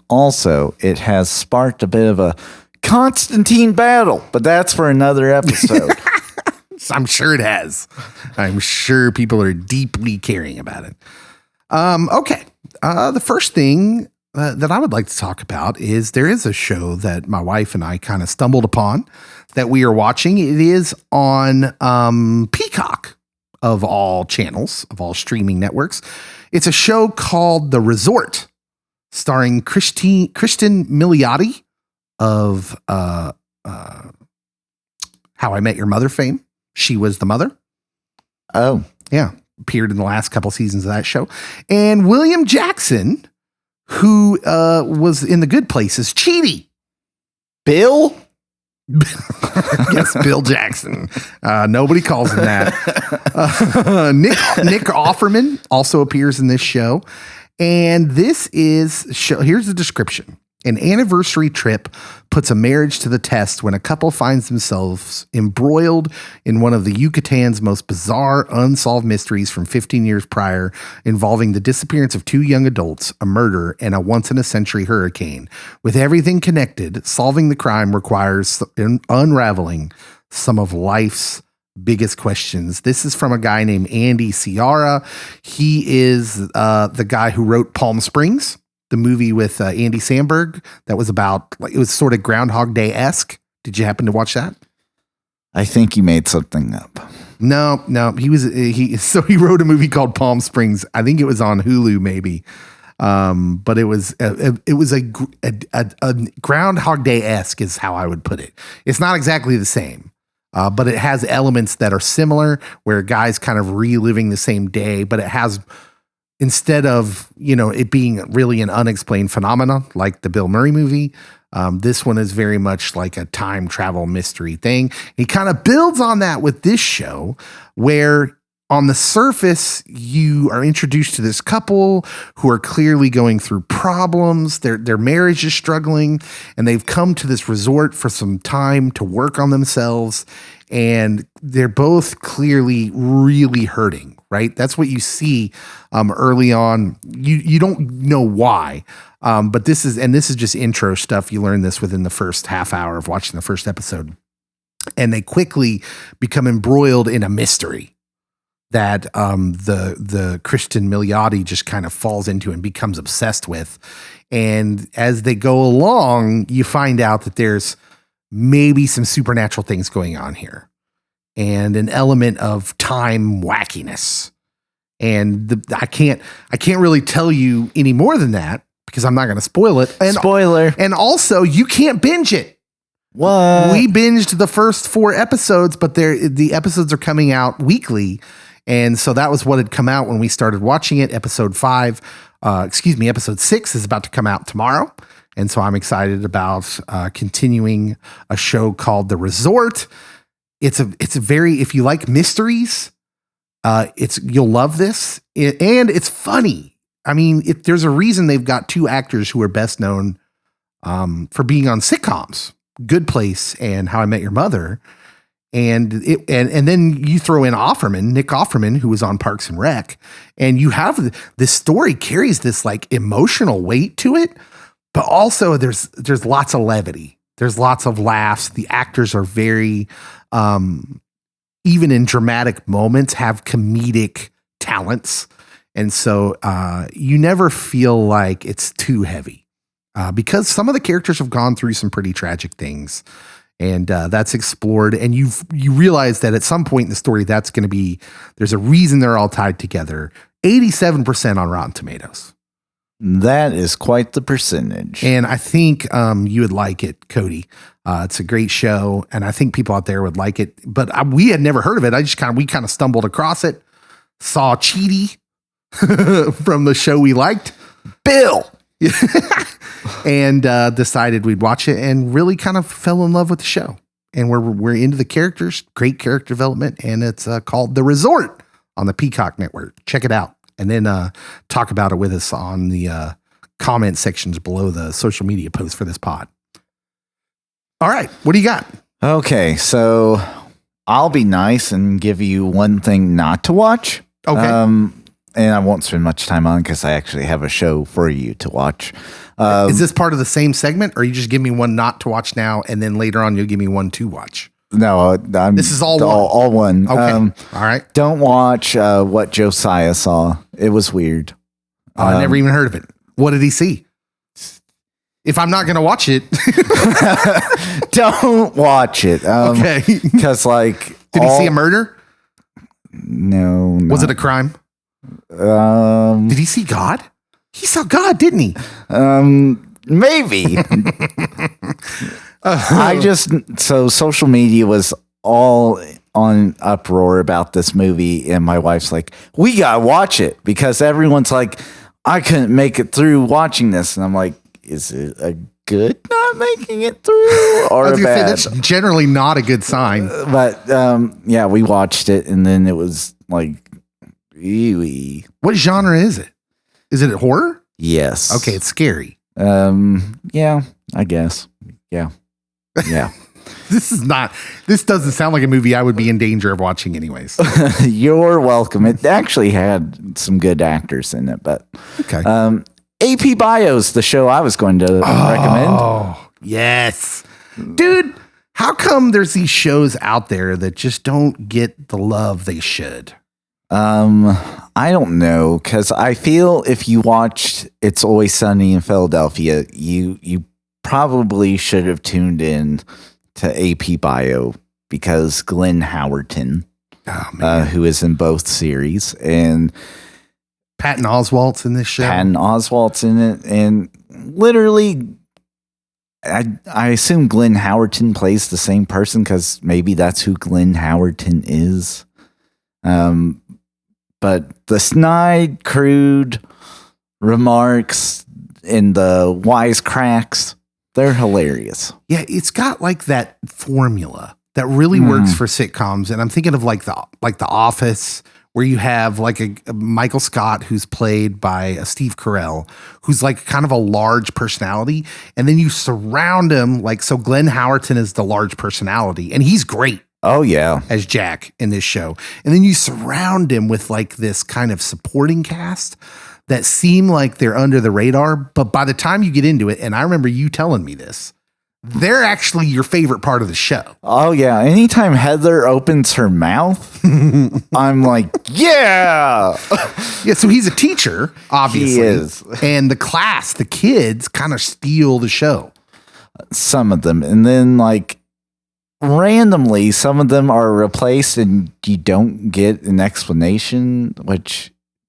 also, it has sparked a bit of a Constantine battle, but that's for another episode. I'm sure it has. I'm sure people are deeply caring about it. Okay. The first thing that I would like to talk about is there is a show that my wife and I kind of stumbled upon that we are watching. It is on Peacock. Of all channels, of all streaming networks. It's a show called The Resort, starring Kristen Milioti of How I Met Your Mother fame. She was the mother. Oh, Yeah, appeared in the last couple seasons of that show. And William Jackson, who was in The Good Place as Chidi. Bill? Yes, Bill Jackson. Nobody calls him that. Nick Offerman also appears in this show. And this is here's the description. An anniversary trip puts a marriage to the test when a couple finds themselves embroiled in one of the Yucatan's most bizarre unsolved mysteries from 15 years prior, involving the disappearance of two young adults, a murder, and a once-in-a-century hurricane. With everything connected, solving the crime requires unraveling some of life's biggest questions. This is from a guy named Andy Ciara. He is the guy who wrote Palm Springs, the movie with Andy Samberg that was about, like, it was sort of Groundhog Day-esque. Did you happen to watch that? I think you made something up. No. He wrote a movie called Palm Springs. I think it was on Hulu, maybe. But it was a Groundhog Day-esque is how I would put it. It's not exactly the same. But it has elements that are similar, where a guy's kind of reliving the same day, but it has, instead of, it being really an unexplained phenomenon like the Bill Murray movie, this one is very much like a time travel mystery thing. He kind of builds on that with this show, where on the surface, you are introduced to this couple who are clearly going through problems. Their marriage is struggling, and they've come to this resort for some time to work on themselves. And they're both clearly really hurting, right? That's what you see early on. You don't know why, but this is just intro stuff. You learn this within the first half hour of watching the first episode, and they quickly become embroiled in a mystery that the Christian Milioti just kind of falls into and becomes obsessed with. And as they go along, you find out that there's maybe some supernatural things going on here, and an element of time wackiness. And I can't really tell you any more than that, because I'm not going to spoil it. And, Spoiler. And also, you can't binge it. What? We binged the first 4 episodes, but the episodes are coming out weekly. And so that was what had come out when we started watching it. Episode 6 is about to come out tomorrow. And so I'm excited about continuing a show called The Resort. It's a very, if you like mysteries, you'll love this. And it's funny. I mean, there's a reason they've got 2 actors who are best known for being on sitcoms, Good Place and How I Met Your Mother. And then you throw in Nick Offerman, who was on Parks and Rec, and you have this story carries this like emotional weight to it, but also there's lots of levity. There's lots of laughs. The actors are very, even in dramatic moments, have comedic talents. And so you never feel like it's too heavy because some of the characters have gone through some pretty tragic things. And that's explored, and you realize that at some point in the story, there's a reason they're all tied together. 87% on Rotten Tomatoes. That is quite the percentage. And I think you would like it, Cody. It's a great show, and I think people out there would like it. But we had never heard of it. We kind of stumbled across it, saw Chidi from the show we liked, Bill. And decided we'd watch it, and really kind of fell in love with the show. And we're into the characters, great character development, and it's called The Resort on the Peacock Network. Check it out, and then talk about it with us on the comment sections below the social media posts for this pod. All right, what do you got? Okay, so I'll be nice and give you one thing not to watch. Okay. And I won't spend much time on because I actually have a show for you to watch. Is this part of the same segment, or you just give me one not to watch now, and then later on you'll give me one to watch? No, this is all one. All one. Okay. All right. Don't watch What Josiah Saw. It was weird. I never even heard of it. What did he see? If I'm not going to watch it, don't watch it. Okay. Because did he see a murder? No. Was it a crime? Did he see God? He saw God, didn't he? Maybe. So social media was all on uproar about this movie, and my wife's like, we gotta watch it, because everyone's like, I couldn't make it through watching this. And I'm like, is it a good not making it through or I was a gonna say, bad? that's generally not a good sign. But yeah, we watched it, and then it was like, ew. What genre is it? Is it horror? Yes. Okay, it's scary. Yeah, I guess. Yeah. This doesn't sound like a movie I would be in danger of watching anyways. You're welcome. It actually had some good actors in it, but Okay. AP Bio's the show I was going to recommend. Oh, yes. Dude, how come there's these shows out there that just don't get the love they should? I don't know, because I feel if you watched It's Always Sunny in Philadelphia, you probably should have tuned in to AP Bio, because Glenn Howerton, who is in both series, and Patton Oswalt's in this show. Patton Oswalt's in it, and literally, I assume Glenn Howerton plays the same person, because maybe that's who Glenn Howerton is. But the snide, crude remarks and the wisecracks, they're hilarious. Yeah, it's got like that formula that really works for sitcoms. And I'm thinking of like the Office, where you have like a Michael Scott who's played by a Steve Carell, who's like kind of a large personality. And then you surround him so Glenn Howerton is the large personality, and he's great. Oh, yeah. As Jack in this show. And then you surround him with like this kind of supporting cast that seem like they're under the radar. But by the time you get into it, and I remember you telling me this, they're actually your favorite part of the show. Oh, yeah. Anytime Heather opens her mouth, I'm like, yeah. Yeah, so he's a teacher, obviously. He is. And the kids kind of steal the show. Some of them. And then randomly, some of them are replaced and you don't get an explanation,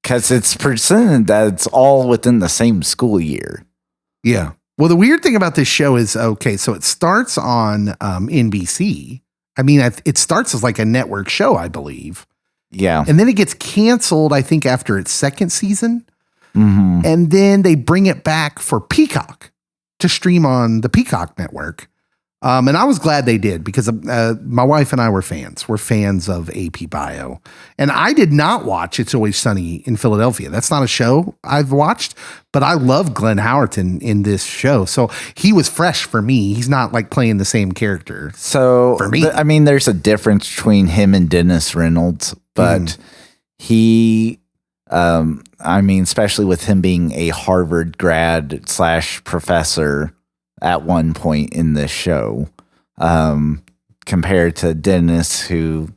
because it's presented that it's all within the same school year. Yeah. Well, the weird thing about this show is, okay, so it starts on NBC. I mean, it starts as like a network show, I believe. Yeah. And then it gets canceled, I think, after its second season. Mm-hmm. And then they bring it back for Peacock to stream on the Peacock network. And I was glad they did, because my wife and I were fans. We're fans of AP Bio. And I did not watch It's Always Sunny in Philadelphia. That's not a show I've watched, but I love Glenn Howerton in this show. So he was fresh for me. He's not like playing the same character. So for me, there's a difference between him and Dennis Reynolds, but he, especially with him being a Harvard grad / professor at one point in this show, compared to Dennis, who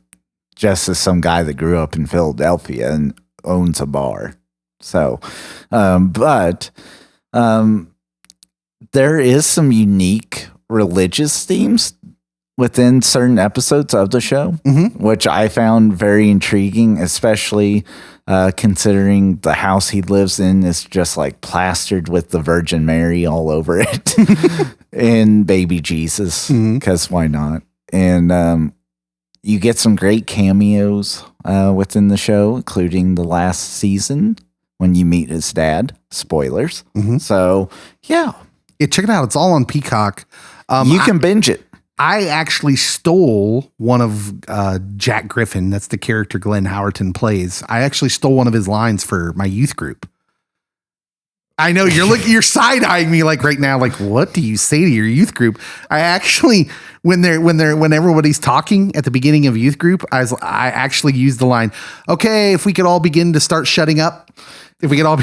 just is some guy that grew up in Philadelphia and owns a bar. So, but there is some unique religious themes within certain episodes of the show, which I found very intriguing, especially considering the house he lives in is just like plastered with the Virgin Mary all over it and baby Jesus, because why not? And you get some great cameos within the show, including the last season when you meet his dad. Spoilers. So, yeah. Check it out. It's all on Peacock. You can binge it. I actually stole one of Jack Griffin. That's the character Glenn Howerton plays. I actually stole one of his lines for my youth group. I know you're side eyeing me like right now. Like, what do you say to your youth group? I actually, when everybody's talking at the beginning of youth group, I actually used the line, "Okay, if we could all begin to start shutting up. If we could all,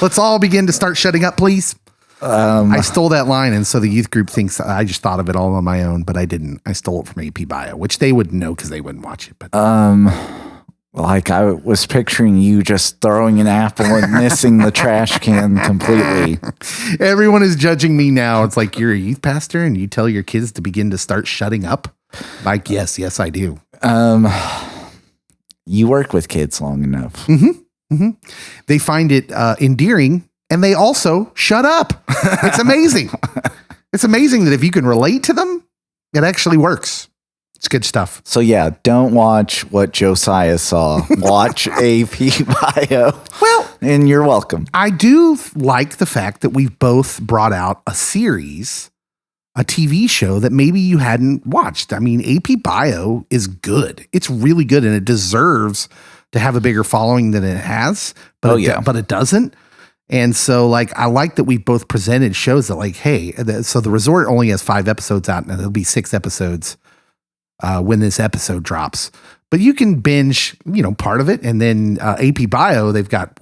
let's all begin to start shutting up, please." I stole that line, and so the youth group thinks I just thought of it all on my own, but I didn't. I stole it from AP Bio, which they wouldn't know because they wouldn't watch it. But I was picturing you just throwing an apple and missing the trash can completely. Everyone is judging me now. It's like, you're a youth pastor and you tell your kids to begin to start shutting up. Like, yes, I do. You work with kids long enough. They find it endearing. And they also shut up. It's amazing. It's amazing that if you can relate to them, it actually works. It's good stuff. So yeah, don't watch what Josiah saw. Watch AP Bio. Well, and you're welcome. I do like the fact that we've both brought out a series, a TV show that maybe you hadn't watched. I mean, AP Bio is good. It's really good, and it deserves to have a bigger following than it has. But but it doesn't. And so, like, I like that we both presented shows that, like, hey, so The Resort only has 5 episodes out, and it'll be 6 episodes when this episode drops. But you can binge, part of it. And then AP Bio, they've got,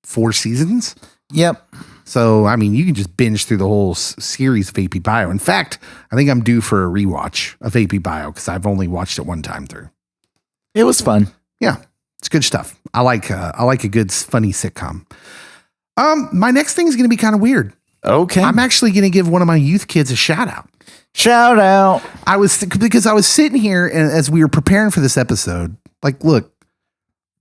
4 seasons? Yep. So, I mean, you can just binge through the whole series of AP Bio. In fact, I think I'm due for a rewatch of AP Bio because I've only watched it one time through. It was fun. Yeah, it's good stuff. I like a good, funny sitcom. My next thing is going to be kind of weird. Okay. I'm actually going to give one of my youth kids a shout out. Shout out. Because I was sitting here and as we were preparing for this episode, like, look,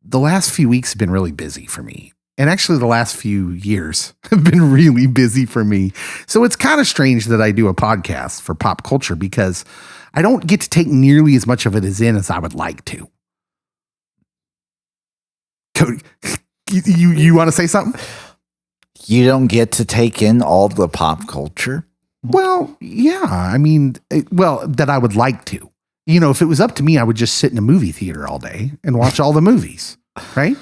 the last few weeks have been really busy for me. And actually the last few years have been really busy for me. So it's kind of strange that I do a podcast for pop culture because I don't get to take nearly as much of it as I would like to. Cody, you want to say something? You don't get to take in all the pop culture? Well, yeah. I mean, that I would like to. If it was up to me, I would just sit in a movie theater all day and watch all the movies, right?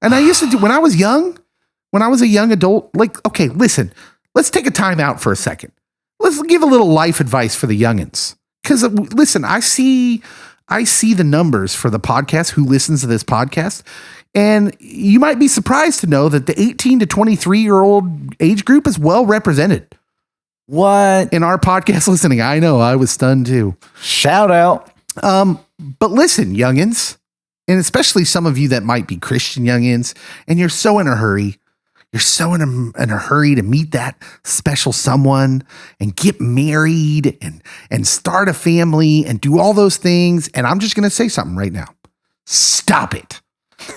And I used to do when I was a young adult, like, okay, listen, let's take a time out for a second. Let's give a little life advice for the youngins. Because listen, I see the numbers for the podcast, who listens to this podcast. And you might be surprised to know that the 18 to 23-year-old age group is well represented. What? In our podcast listening. I know, I was stunned too. Shout out. But listen, youngins, and especially some of you that might be Christian youngins, and you're so in a hurry. You're so in a hurry to meet that special someone and get married and start a family and do all those things. And I'm just going to say something right now. Stop it.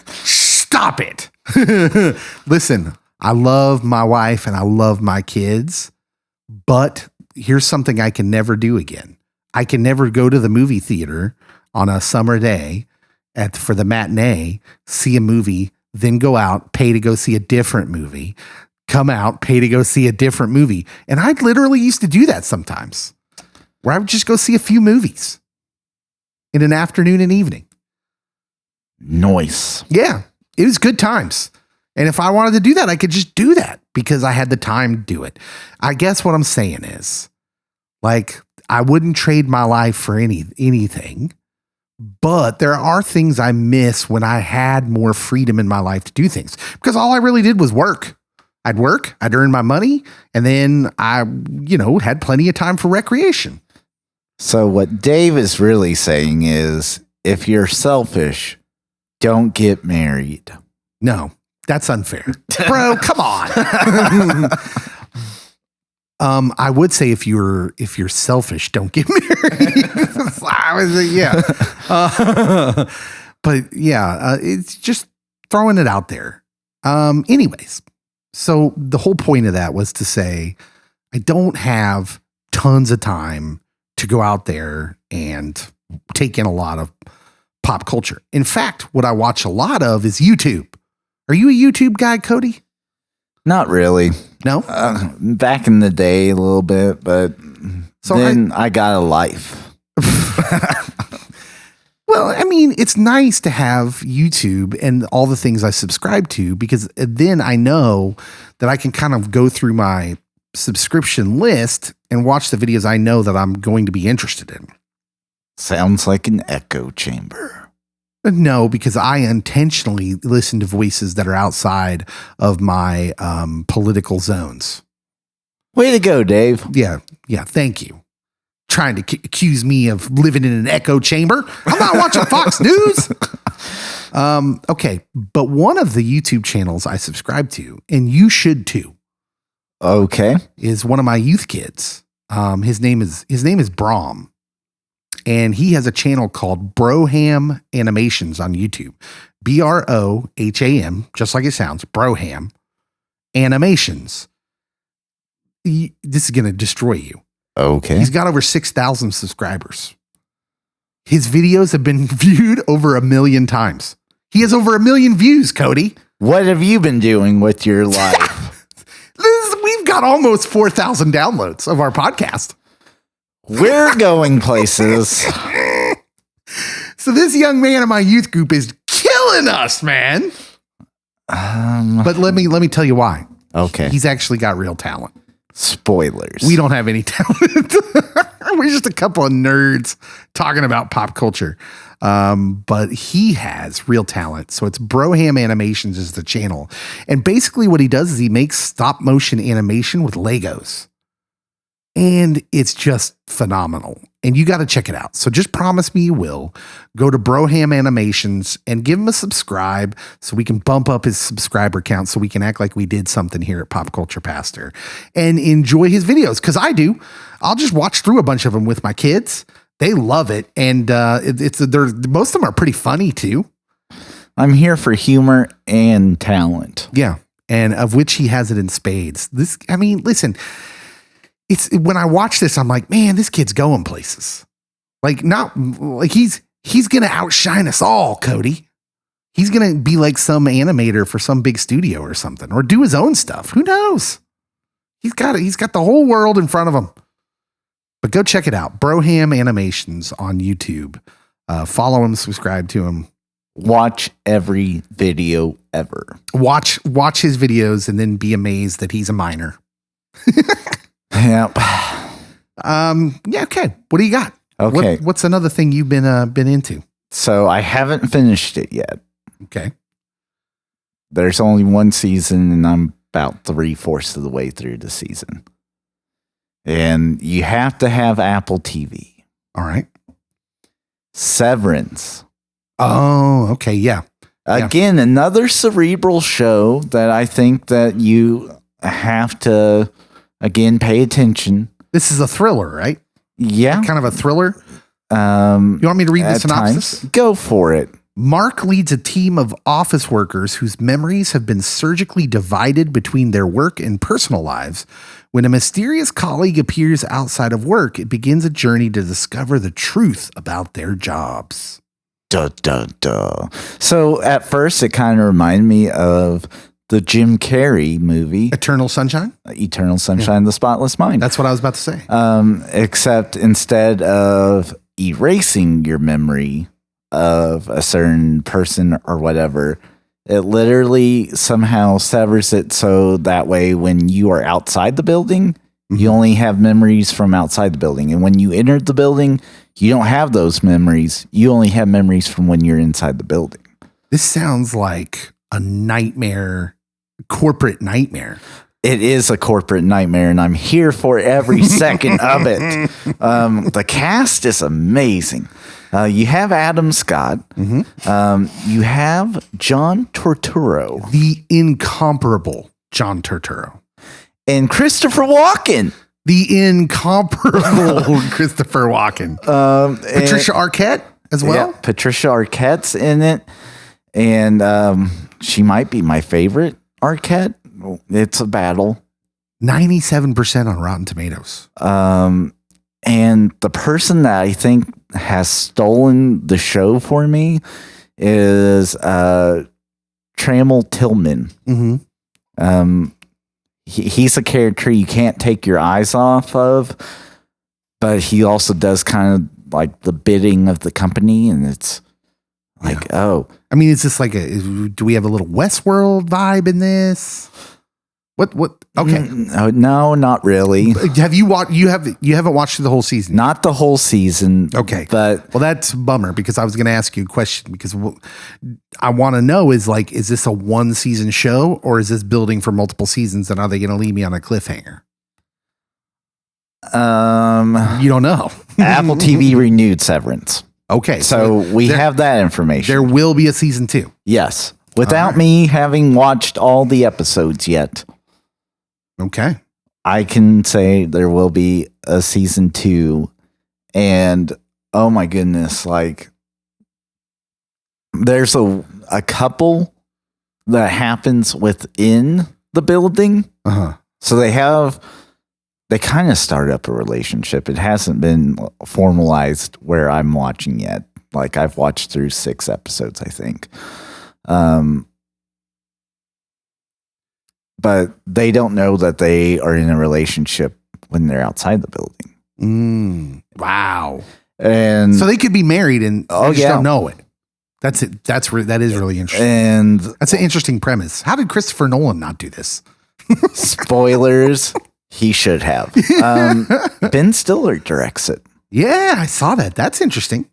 Stop it. Listen, I love my wife and I love my kids, but here's something I can never do again. I can never go to the movie theater on a summer day for the matinee, see a movie, then go out, pay to go see a different movie, come out, pay to go see a different movie. And I literally used to do that sometimes, where I would just go see a few movies in an afternoon and evening. Nice. Yeah, it was good times. And if I wanted to do that, I could just do that because I had the time to do it. I guess what I'm saying is, like, I wouldn't trade my life for anything, but there are things I miss when I had more freedom in my life to do things because all I really did was work. I'd earn my money, and then I, had plenty of time for recreation. So what Dave is really saying is, if you're selfish, don't get married. No, that's unfair. Bro, come on. I would say if you're selfish, don't get married. But yeah, it's just throwing it out there. Anyways, so the whole point of that was to say, I don't have tons of time to go out there and take in a lot of pop culture. In fact, what I watch a lot of is YouTube. Are you a YouTube guy, Cody? Not really. No? Back in the day, a little bit, but then I got a life. Well, I mean, it's nice to have YouTube and all the things I subscribe to because then I know that I can kind of go through my subscription list and watch the videos I know that I'm going to be interested in. Sounds like an echo chamber. No, because I intentionally listen to voices that are outside of my political zones. Way to go, Dave. Yeah, thank you. Trying to accuse me of living in an echo chamber. I'm not watching Fox News. Okay, but one of the YouTube channels I subscribe to, and you should too. Okay, is one of my youth kids. His name is Brom, and he has a channel called Broham Animations on YouTube. Broham, just like it sounds. Broham Animations. This is gonna destroy you. Okay. He's got over 6,000 subscribers. His videos have been viewed over 1 million times. He has over 1 million views, Cody. What have you been doing with your life? We've got almost 4,000 downloads of our podcast. We're going places. So this young man in my youth group is killing us, man. But let me tell you why. Okay. He's actually got real talent. Spoilers. We don't have any talent. We're just a couple of nerds talking about pop culture. But he has real talent. So it's Broham Animations is the channel. And basically what he does is he makes stop motion animation with Legos. And it's just phenomenal. And you got to check it out. So just promise me you will. Go to Broham Animations and give him a subscribe so we can bump up his subscriber count so we can act like we did something here at Pop Culture Pastor and enjoy his videos. Because I do. I'll just watch through a bunch of them with my kids. They love it. And most of them are pretty funny too. I'm here for humor and talent. Yeah. And of which he has it in spades. Listen. It's when I watch this, I'm like, man, this kid's going places. Like he's going to outshine us all, Cody. He's going to be like some animator for some big studio or something, or do his own stuff. Who knows? He's got the whole world in front of him. But go check it out. Broham Animations on YouTube. Follow him, subscribe to him. Watch every video ever. Watch his videos and then be amazed that he's a minor. Yep. Yeah. Okay. What do you got? Okay. What's another thing you've been into? So I haven't finished it yet. Okay. There's only one season and I'm about 3/4 of the way through the season. And you have to have Apple TV. All right. Severance. Oh, okay. Yeah. Again, another cerebral show that I think that you have to, again, pay attention. This is a thriller, right? Yeah. Kind of a thriller. You want me to read the synopsis? Go for it. Mark leads a team of office workers whose memories have been surgically divided between their work and personal lives. When a mysterious colleague appears outside of work, it begins a journey to discover the truth about their jobs. Duh, duh, duh. So at first, it kind of reminded me of the Jim Carrey movie, Eternal Sunshine? Eternal Sunshine, The Spotless Mind. That's what I was about to say. Except instead of erasing your memory of a certain person or whatever, it literally somehow severs it so that way when you are outside the building, you only have memories from outside the building. And when you entered the building, you don't have those memories. You only have memories from when you're inside the building. This sounds like a nightmare, corporate nightmare. It is a corporate nightmare, and I'm here for every second of it. The cast is amazing. You have Adam Scott. You have John Turturro. The incomparable John Turturro. And Christopher Walken. The incomparable Christopher Walken. Patricia Arquette as well. Yeah, Patricia Arquette's in it. And she might be my favorite Arquette. It's a battle. 97% on Rotten Tomatoes. And the person that I think has stolen the show for me is Trammell Tillman. He's a character you can't take your eyes off of, but he also does kind of like the bidding of the company, and it's like, oh. I mean, is this like do we have a little Westworld vibe in this? What? Okay. No, not really. Have you watched? You haven't watched the whole season? Not the whole season. Okay. But well, that's a bummer because I was going to ask you a question because I want to know is this a 1-season show or is this building for multiple seasons and are they going to leave me on a cliffhanger? You don't know. Apple TV renewed Severance. Okay. So we have that information. There will be a season 2. Yes. Without me having watched all the episodes yet. Okay. I can say there will be a season 2. And oh my goodness, like there's a couple that happens within the building. So they have they kind of started up a relationship. It hasn't been formalized where I'm watching yet. Like I've watched through 6 episodes, I think. But they don't know that they are in a relationship when they're outside the building. Wow. And so they could be married and they just yeah. don't know it. That's it. That is really interesting. And that's an interesting premise. How did Christopher Nolan not do this? Spoilers. He should have. Ben Stiller directs it. Yeah, I saw that. That's interesting.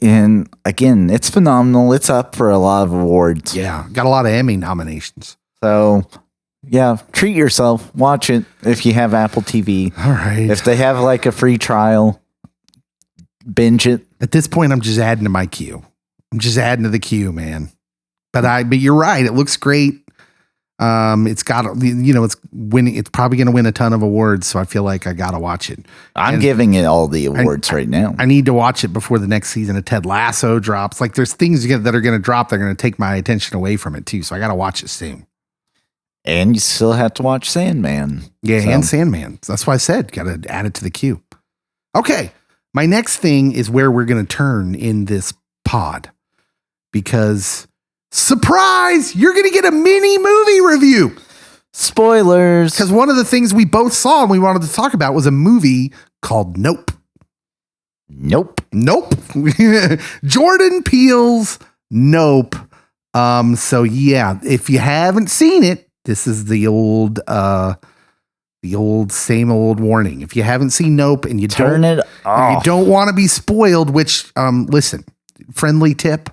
And again, it's phenomenal. It's up for a lot of awards. Yeah, got a lot of Emmy nominations. So, yeah, treat yourself. Watch it if you have Apple TV. All right. If they have like a free trial, binge it. At this point, I'm just adding to my queue. I'm just adding to the queue, man. But you're right. It looks great. It's got, it's winning. It's probably going to win a ton of awards. So I feel like I got to watch it. I'm giving it all the awards right now. I need to watch it before the next season of Ted Lasso drops. Like there's things that are going to drop. They're going to take my attention away from it too. So I got to watch it soon. And you still have to watch Sandman. Yeah. And Sandman. That's why I said, got to add it to the queue. Okay. My next thing is where we're going to turn in this pod because surprise, you're going to get a mini movie review. Spoilers. Because one of the things we both saw and we wanted to talk about was a movie called Nope. Nope. Jordan Peele's Nope. So yeah, if you haven't seen it, this is the old same old warning. If you haven't seen Nope and you turn it off, you don't want to be spoiled, which listen, friendly tip.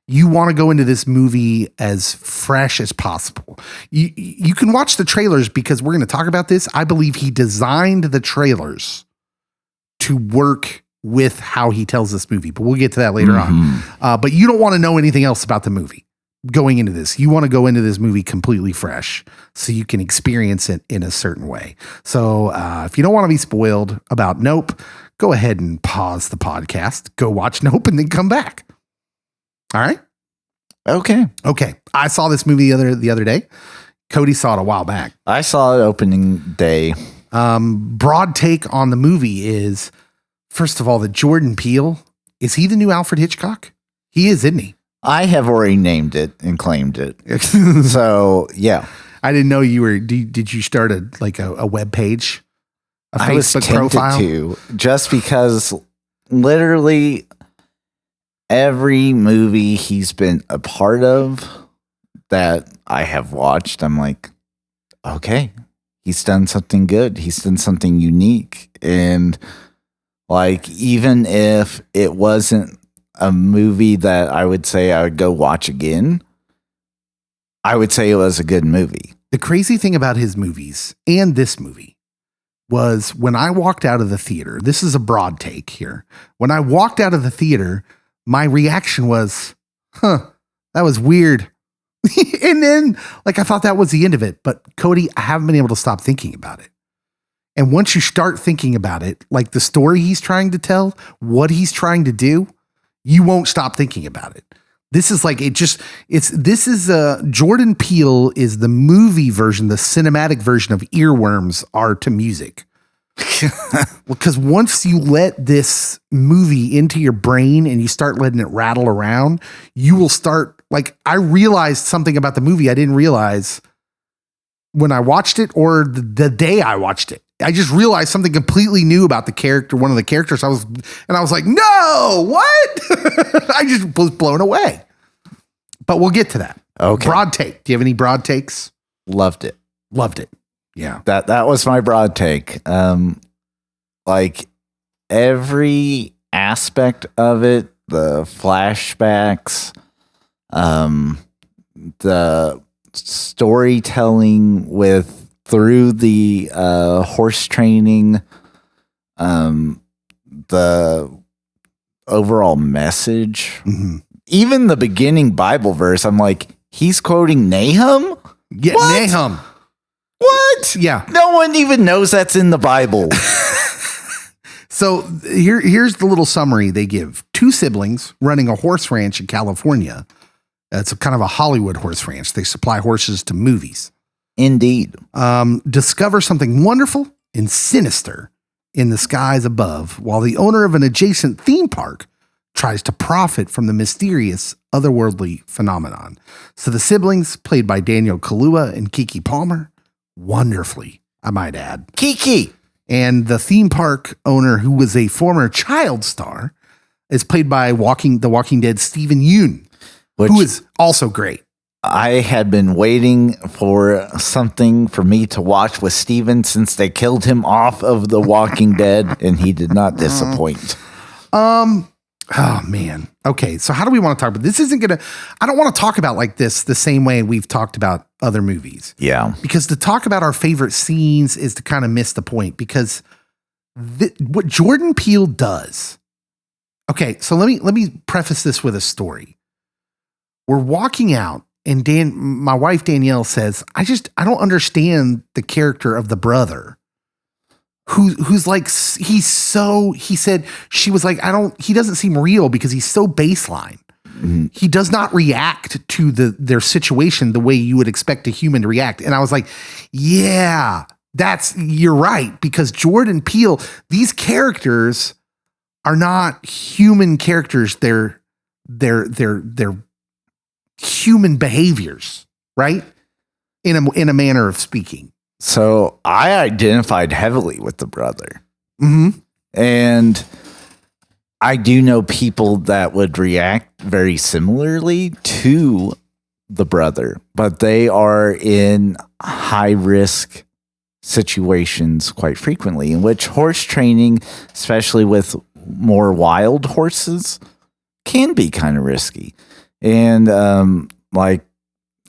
You want to go into this movie as fresh as possible. You can watch the trailers because we're going to talk about this. I believe he designed the trailers to work with how he tells this movie, but we'll get to that later on. But you don't want to know anything else about the movie going into this. You want to go into this movie completely fresh so you can experience it in a certain way. So if you don't want to be spoiled about Nope, go ahead and pause the podcast, go watch Nope, and then come back. All right. Okay. I saw this movie the other day. Cody saw it a while back. I saw it opening day. Broad take on the movie is, first of all, that Jordan Peele, is he the new Alfred Hitchcock? He is, isn't he? I have already named it and claimed it. So yeah. I didn't know you were, did you start a web page? A I was tempted to, just because literally every movie he's been a part of that I have watched, I'm like, okay, he's done something good. He's done something unique. And like, even if it wasn't a movie that I would say I would go watch again, I would say it was a good movie. The crazy thing about his movies and this movie was when I walked out of the theater, this is a broad take here. When I walked out of the theater, my reaction was, that was weird. And then I thought that was the end of it. But Cody, I haven't been able to stop thinking about it. And once you start thinking about it, like the story he's trying to tell, what he's trying to do, you won't stop thinking about it. This is Jordan Peele is the movie version, the cinematic version of earworms are to music. Because once you let this movie into your brain and you start letting it rattle around, you will start, I realized something about the movie I didn't realize when I watched it or the day I watched it. I just realized something completely new about the character, one of the characters. I was like, no, what? I just was blown away. But we'll get to that. Okay. Broad take. Do you have any broad takes? Loved it. Yeah. That was my broad take. Every aspect of it, the flashbacks, the storytelling through the horse training, the overall message, even the beginning Bible verse. I'm like, he's quoting Nahum? Yeah, what? Nahum. What? Yeah. No one even knows that's in the Bible. So here's the little summary they give. 2 siblings running a horse ranch in California. It's kind of a Hollywood horse ranch. They supply horses to movies. Indeed. Discover something wonderful and sinister in the skies above, while the owner of an adjacent theme park tries to profit from the mysterious otherworldly phenomenon. So the siblings, played by Daniel Kaluuya and Keke Palmer, wonderfully, I might add. Kiki. And the theme park owner, who was a former child star, is played by The Walking Dead Steven Yeun, who is also great. I had been waiting for something for me to watch with Steven since they killed him off of The Walking Dead, and he did not disappoint. Oh man. Okay. So how do we want to talk about this? I don't want to talk about like this the same way we've talked about other movies. Yeah. Because to talk about our favorite scenes is to kind of miss the point, because what Jordan Peele does. Okay. So let me preface this with a story. We're walking out and my wife Danielle says, I don't understand the character of the brother. Who's like, he said, she was like, he doesn't seem real because he's so baseline. Mm-hmm. He does not react to their situation the way you would expect a human to react. And I was like, yeah, you're right. Because Jordan Peele, these characters are not human characters. They're human behaviors, right? In a manner of speaking. So I identified heavily with the brother. Mm-hmm. And I do know people that would react very similarly to the brother, but they are in high risk situations quite frequently, in which horse training, especially with more wild horses, can be kind of risky. And like,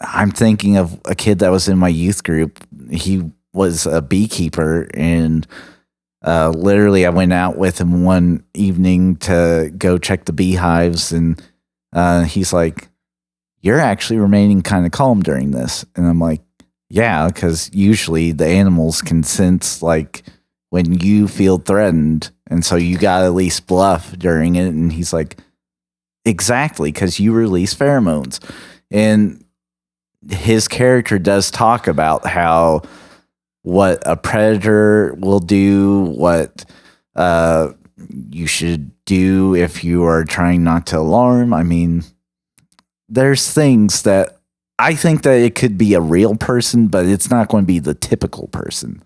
I'm thinking of a kid that was in my youth group. He was a beekeeper, and literally I went out with him one evening to go check the beehives, and he's like, "You're actually remaining kind of calm during this." And I'm like, "Yeah, because usually the animals can sense like when you feel threatened, and so you got to at least bluff during it." And he's like, "Exactly, because you release pheromones." And his character does talk about how what a predator will do, what you should do if you are trying not to alarm. I mean, there's things that I think that it could be a real person, but it's not going to be the typical person.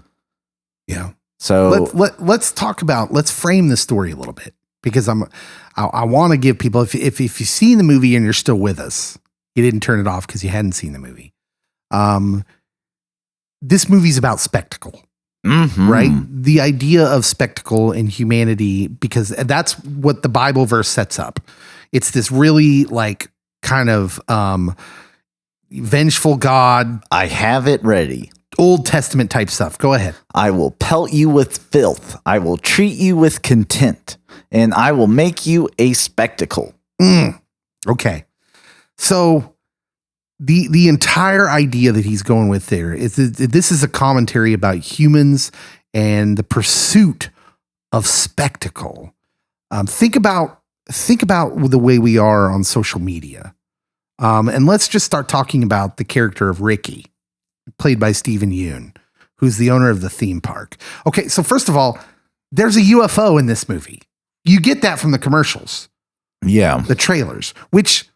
Yeah. So let's frame the story a little bit, because I want to give people, if you've seen the movie and you're still with us, you didn't turn it off because you hadn't seen the movie. This movie's about spectacle, right? The idea of spectacle in humanity, because that's what the Bible verse sets up. It's this really like kind of vengeful God. I have it ready. Old Testament type stuff. Go ahead. I will pelt you with filth. I will treat you with contempt, and I will make you a spectacle. Okay. So the entire idea that he's going with there is this is a commentary about humans and the pursuit of spectacle. Think about the way we are on social media. And let's just start talking about the character of Ricky, played by Steven Yeun, who's the owner of the theme park. Okay, so first of all, there's a UFO in this movie. You get that from the commercials. Yeah. The trailers, which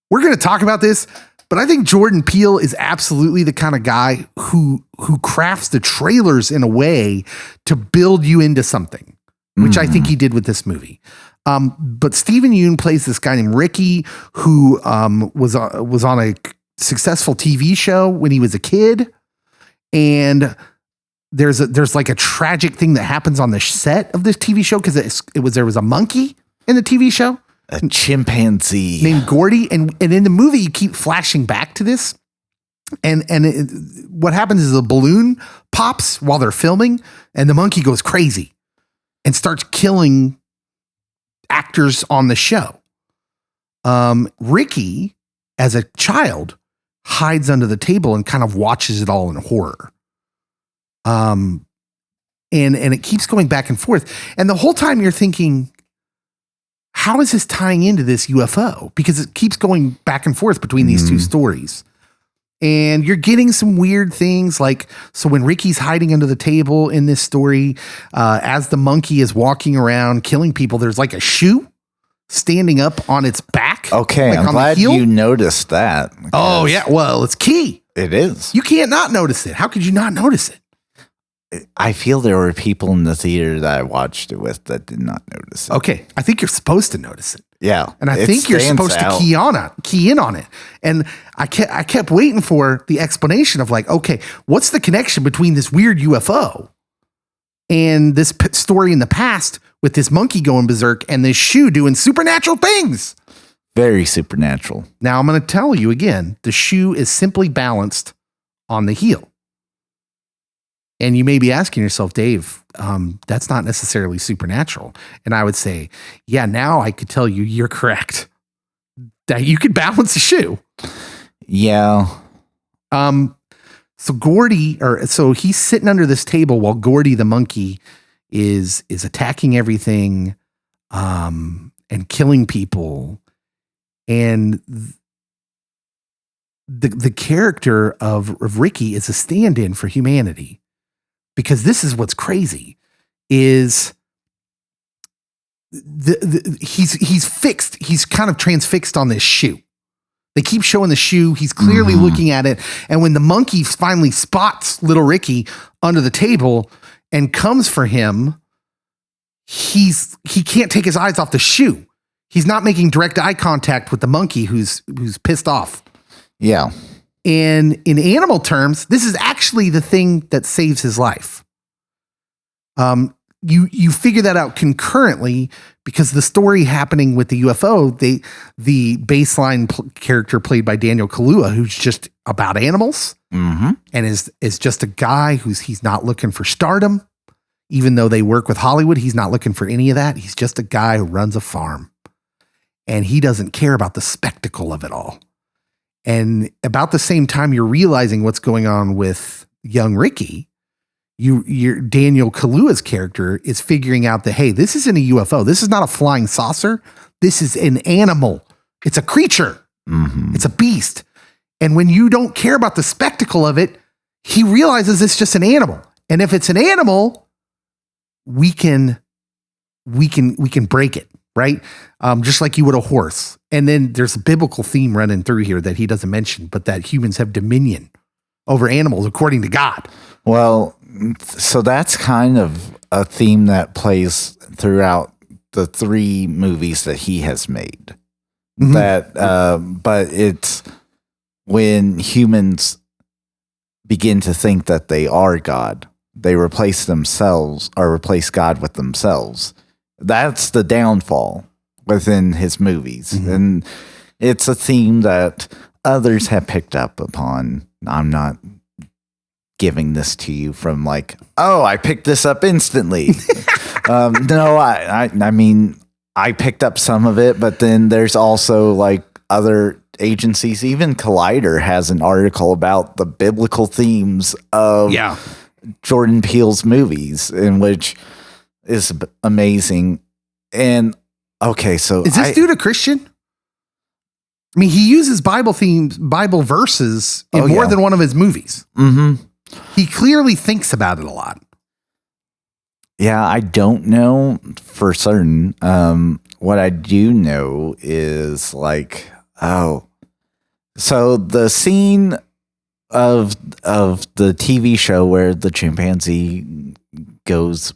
we're going to talk about this, but I think Jordan Peele is absolutely the kind of guy who crafts the trailers in a way to build you into something, which I think he did with this movie. But Steven Yeun plays this guy named Ricky, who was on a successful TV show when he was a kid, and there's like a tragic thing that happens on the set of this TV show because there was a monkey in the TV show, a chimpanzee named Gordy, and in the movie you keep flashing back to this, and what happens is a balloon pops while they're filming, and the monkey goes crazy and starts killing actors on the show. Ricky, as a child, hides under the table and kind of watches it all in horror. And it keeps going back and forth. And the whole time you're thinking, how is this tying into this UFO? Because it keeps going back and forth between these two stories. And you're getting some weird things like, so when Ricky's hiding under the table in this story, as the monkey is walking around killing people, there's like a shoe standing up on its back. Okay, like I'm glad you noticed that. Oh, yeah. Well, it's key. It is. You can't not notice it. How could you not notice it? I feel there were people in the theater that I watched it with that did not notice it. Okay, I think you're supposed to notice it. Yeah. And I think you're supposed to key in on it. And I kept waiting for the explanation of like, okay, what's the connection between this weird UFO and this story in the past with this monkey going berserk and this shoe doing supernatural things? Very supernatural. Now I'm going to tell you again, the shoe is simply balanced on the heel. And you may be asking yourself, Dave, that's not necessarily supernatural. And I would say, yeah, now I could tell you you're correct. That you could balance a shoe. Yeah. So he's sitting under this table while Gordy the monkey is attacking everything and killing people. And the character of Ricky is a stand-in for humanity. Because this is what's crazy is he's fixed. He's kind of transfixed on this shoe. They keep showing the shoe. He's clearly looking at it. And when the monkey finally spots little Ricky under the table and comes for him, he can't take his eyes off the shoe. He's not making direct eye contact with the monkey who's pissed off. Yeah. And in animal terms, this is actually the thing that saves his life. You figure that out concurrently because the story happening with the UFO, the baseline character played by Daniel Kaluuya, who's just about animals and is just a guy he's not looking for stardom. Even though they work with Hollywood, he's not looking for any of that. He's just a guy who runs a farm and he doesn't care about the spectacle of it all. And about the same time you're realizing what's going on with young Ricky, your Daniel Kaluuya's character is figuring out that, hey, this isn't a UFO. This is not a flying saucer. This is an animal. It's a creature. It's a beast. And when you don't care about the spectacle of it, he realizes it's just an animal. And if it's an animal, we can break it. Right? Just like you would a horse. And then there's a biblical theme running through here that he doesn't mention, but that humans have dominion over animals according to God. Well, so that's kind of a theme that plays throughout the 3 movies that he has made. But it's when humans begin to think that they are God, they replace themselves or replace God with themselves. That's the downfall within his movies. And it's a theme that others have picked up upon. I'm not giving this to you from like, oh, I picked this up instantly. No, I mean, I picked up some of it, but then there's also like other agencies. Even Collider has an article about the biblical themes of Jordan Peele's movies, in which is amazing. And okay, so is this dude a Christian? I mean, he uses Bible verses in more than one of his movies. He clearly thinks about it a lot. Yeah, I don't know for certain. What I do know is like, so the scene of the TV show where the chimpanzee goes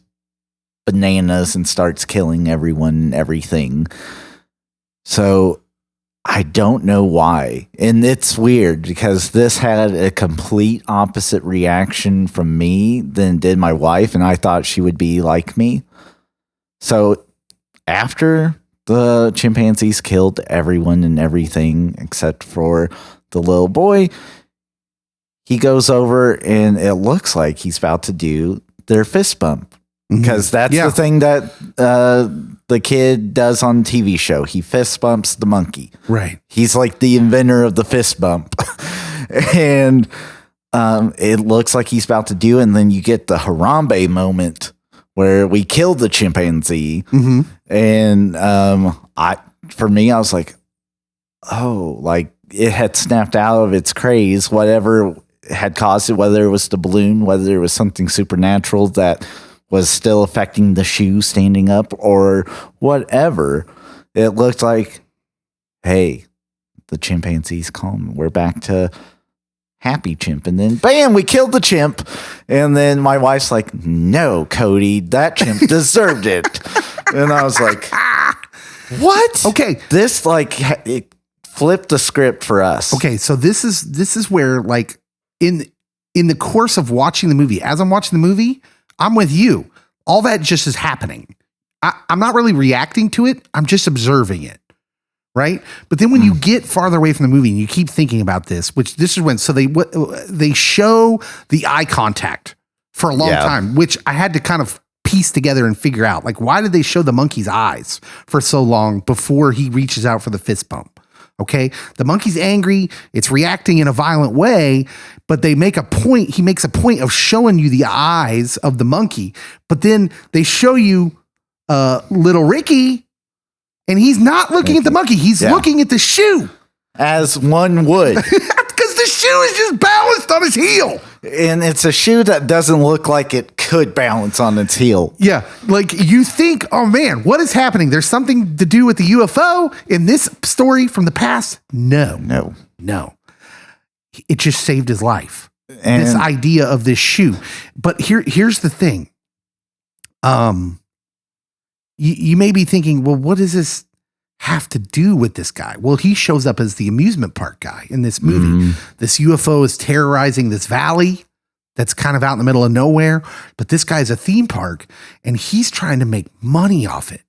bananas and starts killing everyone and everything. So I don't know why. And it's weird because this had a complete opposite reaction from me than did my wife, and I thought she would be like me. So after the chimpanzees killed everyone and everything except for the little boy, he goes over and it looks like he's about to do their fist bump. Because that's the thing that the kid does on TV show. He fist bumps the monkey. Right. He's like the inventor of the fist bump. And it looks like he's about to do it. And then you get the Harambe moment where we kill the chimpanzee. And for me, I was like, oh, like it had snapped out of its craze, whatever had caused it, whether it was the balloon, whether it was something supernatural that was still affecting the shoe standing up or whatever. It looked like, hey, the chimpanzee's calm. We're back to happy chimp. And then bam, we killed the chimp. And then my wife's like, no, Cody, that chimp deserved it. And I was like, what? Okay. This it flipped the script for us. Okay. So this is where like in the course of watching the movie, as I'm watching the movie, I'm with you. All that just is happening. I'm not really reacting to it. I'm just observing it. Right. But then when you get farther away from the movie and you keep thinking about this, which this is when, so they show the eye contact for a long time, which I had to kind of piece together and figure out, like, why did they show the monkey's eyes for so long before he reaches out for the fist bump? Okay. The monkey's angry. It's reacting in a violent way, but they make a point. He makes a point of showing you the eyes of the monkey, but then they show you little Ricky, and he's not looking at the monkey. He's looking at the shoe. As one would. Because the shoe is just balanced on his heel. And it's a shoe that doesn't look like it could balance on its heel. Yeah. Like you think, oh man, what is happening? There's something to do with the UFO in this story from the past? No. It just saved his life. And this idea of this shoe. But here's the thing. You may be thinking, well, what does this have to do with this guy? Well, he shows up as the amusement park guy in this movie. This UFO is terrorizing this valley that's kind of out in the middle of nowhere, but this guy's a theme park and he's trying to make money off it.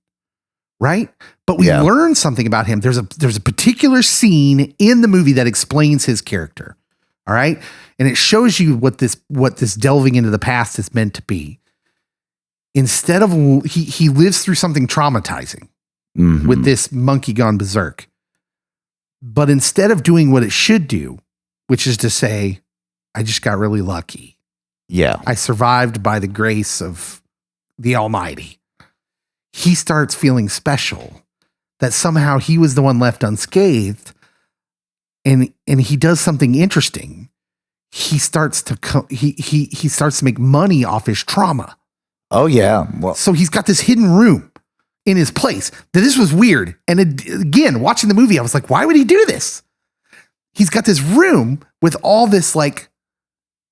Right. But we learn something about him. There's a particular scene in the movie that explains his character. All right. And it shows you what this delving into the past is meant to be. Instead of he lives through something traumatizing with this monkey gone berserk. But instead of doing what it should do, which is to say, I just got really lucky. Yeah. I survived by the grace of the Almighty. He starts feeling special, that somehow he was the one left unscathed. And he does something interesting. He starts to he starts to make money off his trauma. Oh, yeah. Well, so he's got this hidden room in his place. This was weird. And again, watching the movie, I was like, why would he do this? He's got this room with all this like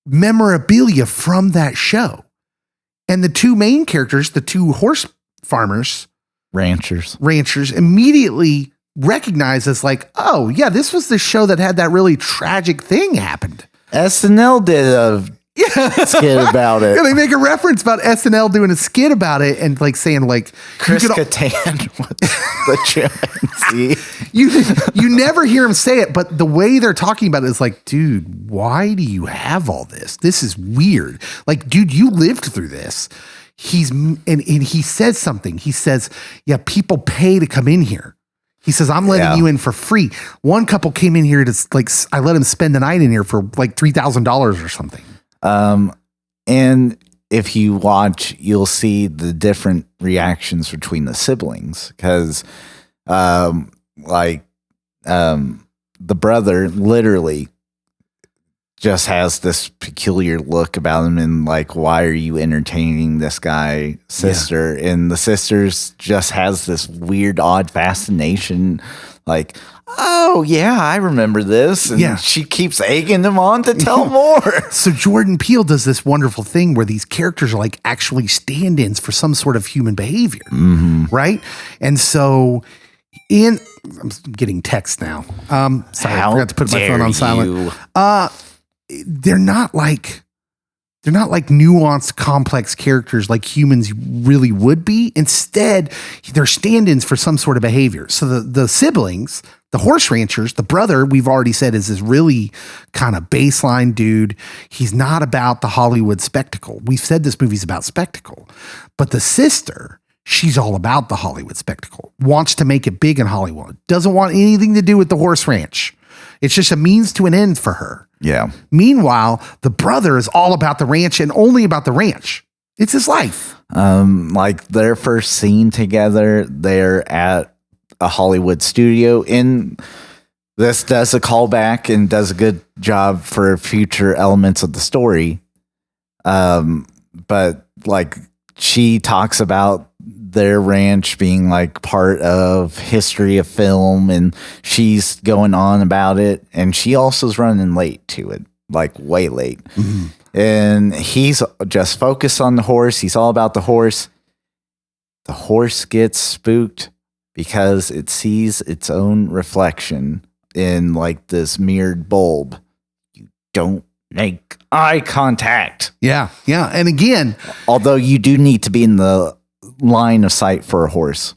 memorabilia from that show. And the two main characters, the two horse farmers, ranchers, immediately recognize as like, oh, yeah, this was the show that had that really tragic thing happened. SNL did a skit about it. Yeah, they make a reference about SNL doing a skit about it and like saying like Chris Kattan was the chimpanzee. You never hear him say it, but the way they're talking about it is like, dude, why do you have all this? This is weird. Like, dude, you lived through this. And he says something. He says, yeah, people pay to come in here. He says, I'm letting you in for free. One couple came in here to like, I let him spend the night in here for like $3,000 or something. And if you watch, you'll see the different reactions between the siblings. Cause, the brother literally just has this peculiar look about him and like, why are you entertaining this guy, sister? Yeah. And the sister's just has this weird, odd fascination. Like, oh yeah, I remember this. And she keeps egging him on to tell more. So Jordan Peele does this wonderful thing where these characters are like actually stand-ins for some sort of human behavior. Right. And so I'm getting texts now. Sorry, I forgot to put my phone on silent. They're not like nuanced, complex characters like humans really would be. Instead, they're stand-ins for some sort of behavior. So the siblings, the horse ranchers, the brother, we've already said, is this really kind of baseline dude. He's not about the Hollywood spectacle. We've said this movie's about spectacle. But the sister, she's all about the Hollywood spectacle, wants to make it big in Hollywood, doesn't want anything to do with the horse ranch. It's just a means to an end for her. Yeah. Meanwhile, the brother is all about the ranch and only about the ranch. It's his life. Like their first scene together, they're at a Hollywood studio in This does a callback and does a good job for future elements of the story. But like she talks about their ranch being like part of history of film, and she's going on about it, and she also is running late to it, like way late. Mm-hmm. And he's just focused on the horse. He's all about the horse. The horse gets spooked because it sees its own reflection in like this mirrored bulb. You don't make eye contact. Yeah. And again, although you do need to be in the line of sight for a horse.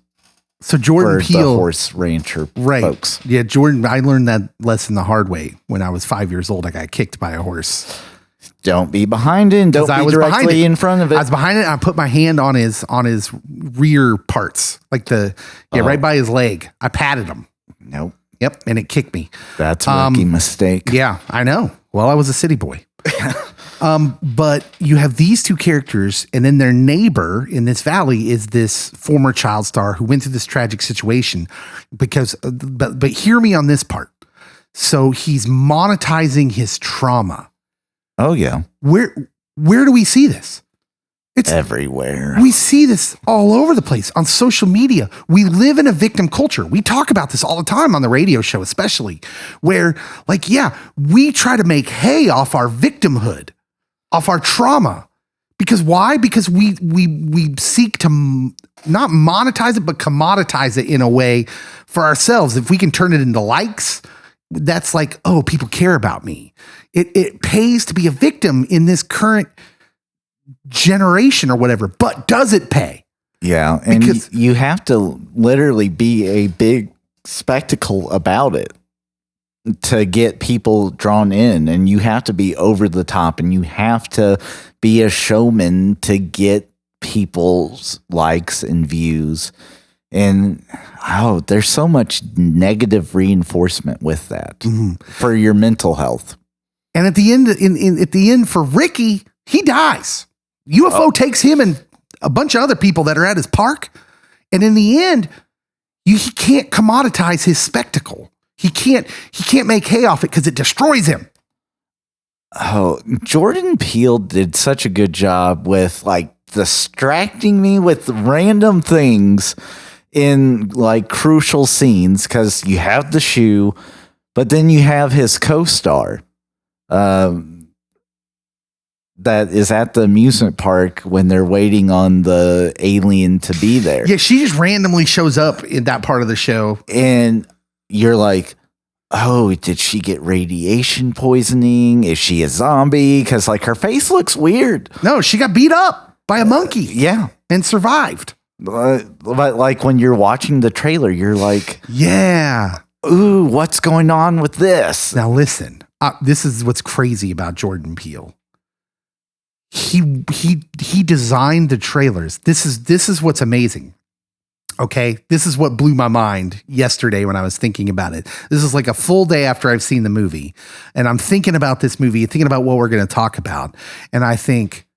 So Jordan Peele, the horse rancher folks. Yeah, Jordan. I learned that lesson the hard way when I was 5 years old. I got kicked by a horse. Don't be behind it. And don't be directly in front of it. I was behind it. And I put my hand on his rear parts, like right by his leg. I patted him. Nope. Yep, and it kicked me. That's a rookie mistake. Yeah, I know. Well, I was a city boy. But you have these two characters, and then their neighbor in this valley is this former child star who went through this tragic situation. Because, but hear me on this part. So he's monetizing his trauma. Oh yeah. Where do we see this? It's everywhere. We see this all over the place on social media. We live in a victim culture. We talk about this all the time on the radio show, especially where we try to make hay off our victimhood, off our trauma. Because why? Because we seek to not monetize it, but commoditize it in a way for ourselves. If we can turn it into likes, that's like, oh, people care about me. It pays to be a victim in this current generation or whatever, but does it pay? Yeah. And because you have to literally be a big spectacle about it to get people drawn in, and you have to be over the top, and you have to be a showman to get people's likes and views. And there's so much negative reinforcement with that for your mental health. And at the end, for Ricky, he dies. UFO takes him and a bunch of other people that are at his park. And in the end, he can't commoditize his spectacle. He can't make hay off it because it destroys him. Oh, Jordan Peele did such a good job with like distracting me with random things in like crucial scenes, because you have the shoe, but then you have his co-star that is at the amusement park when they're waiting on the alien to be there. Yeah, she just randomly shows up in that part of the show. And you're like, oh, did she get radiation poisoning? Is she a zombie? Because like her face looks weird. No, she got beat up by a monkey. Yeah. And survived. But like when you're watching the trailer, you're like, yeah. Ooh, what's going on with this? Now listen, this is what's crazy about Jordan Peele. He designed the trailers. This is what's amazing. Okay, this is what blew my mind yesterday when I was thinking about it. This is like a full day after I've seen the movie, and I'm thinking about this movie, thinking about what we're going to talk about, and I think,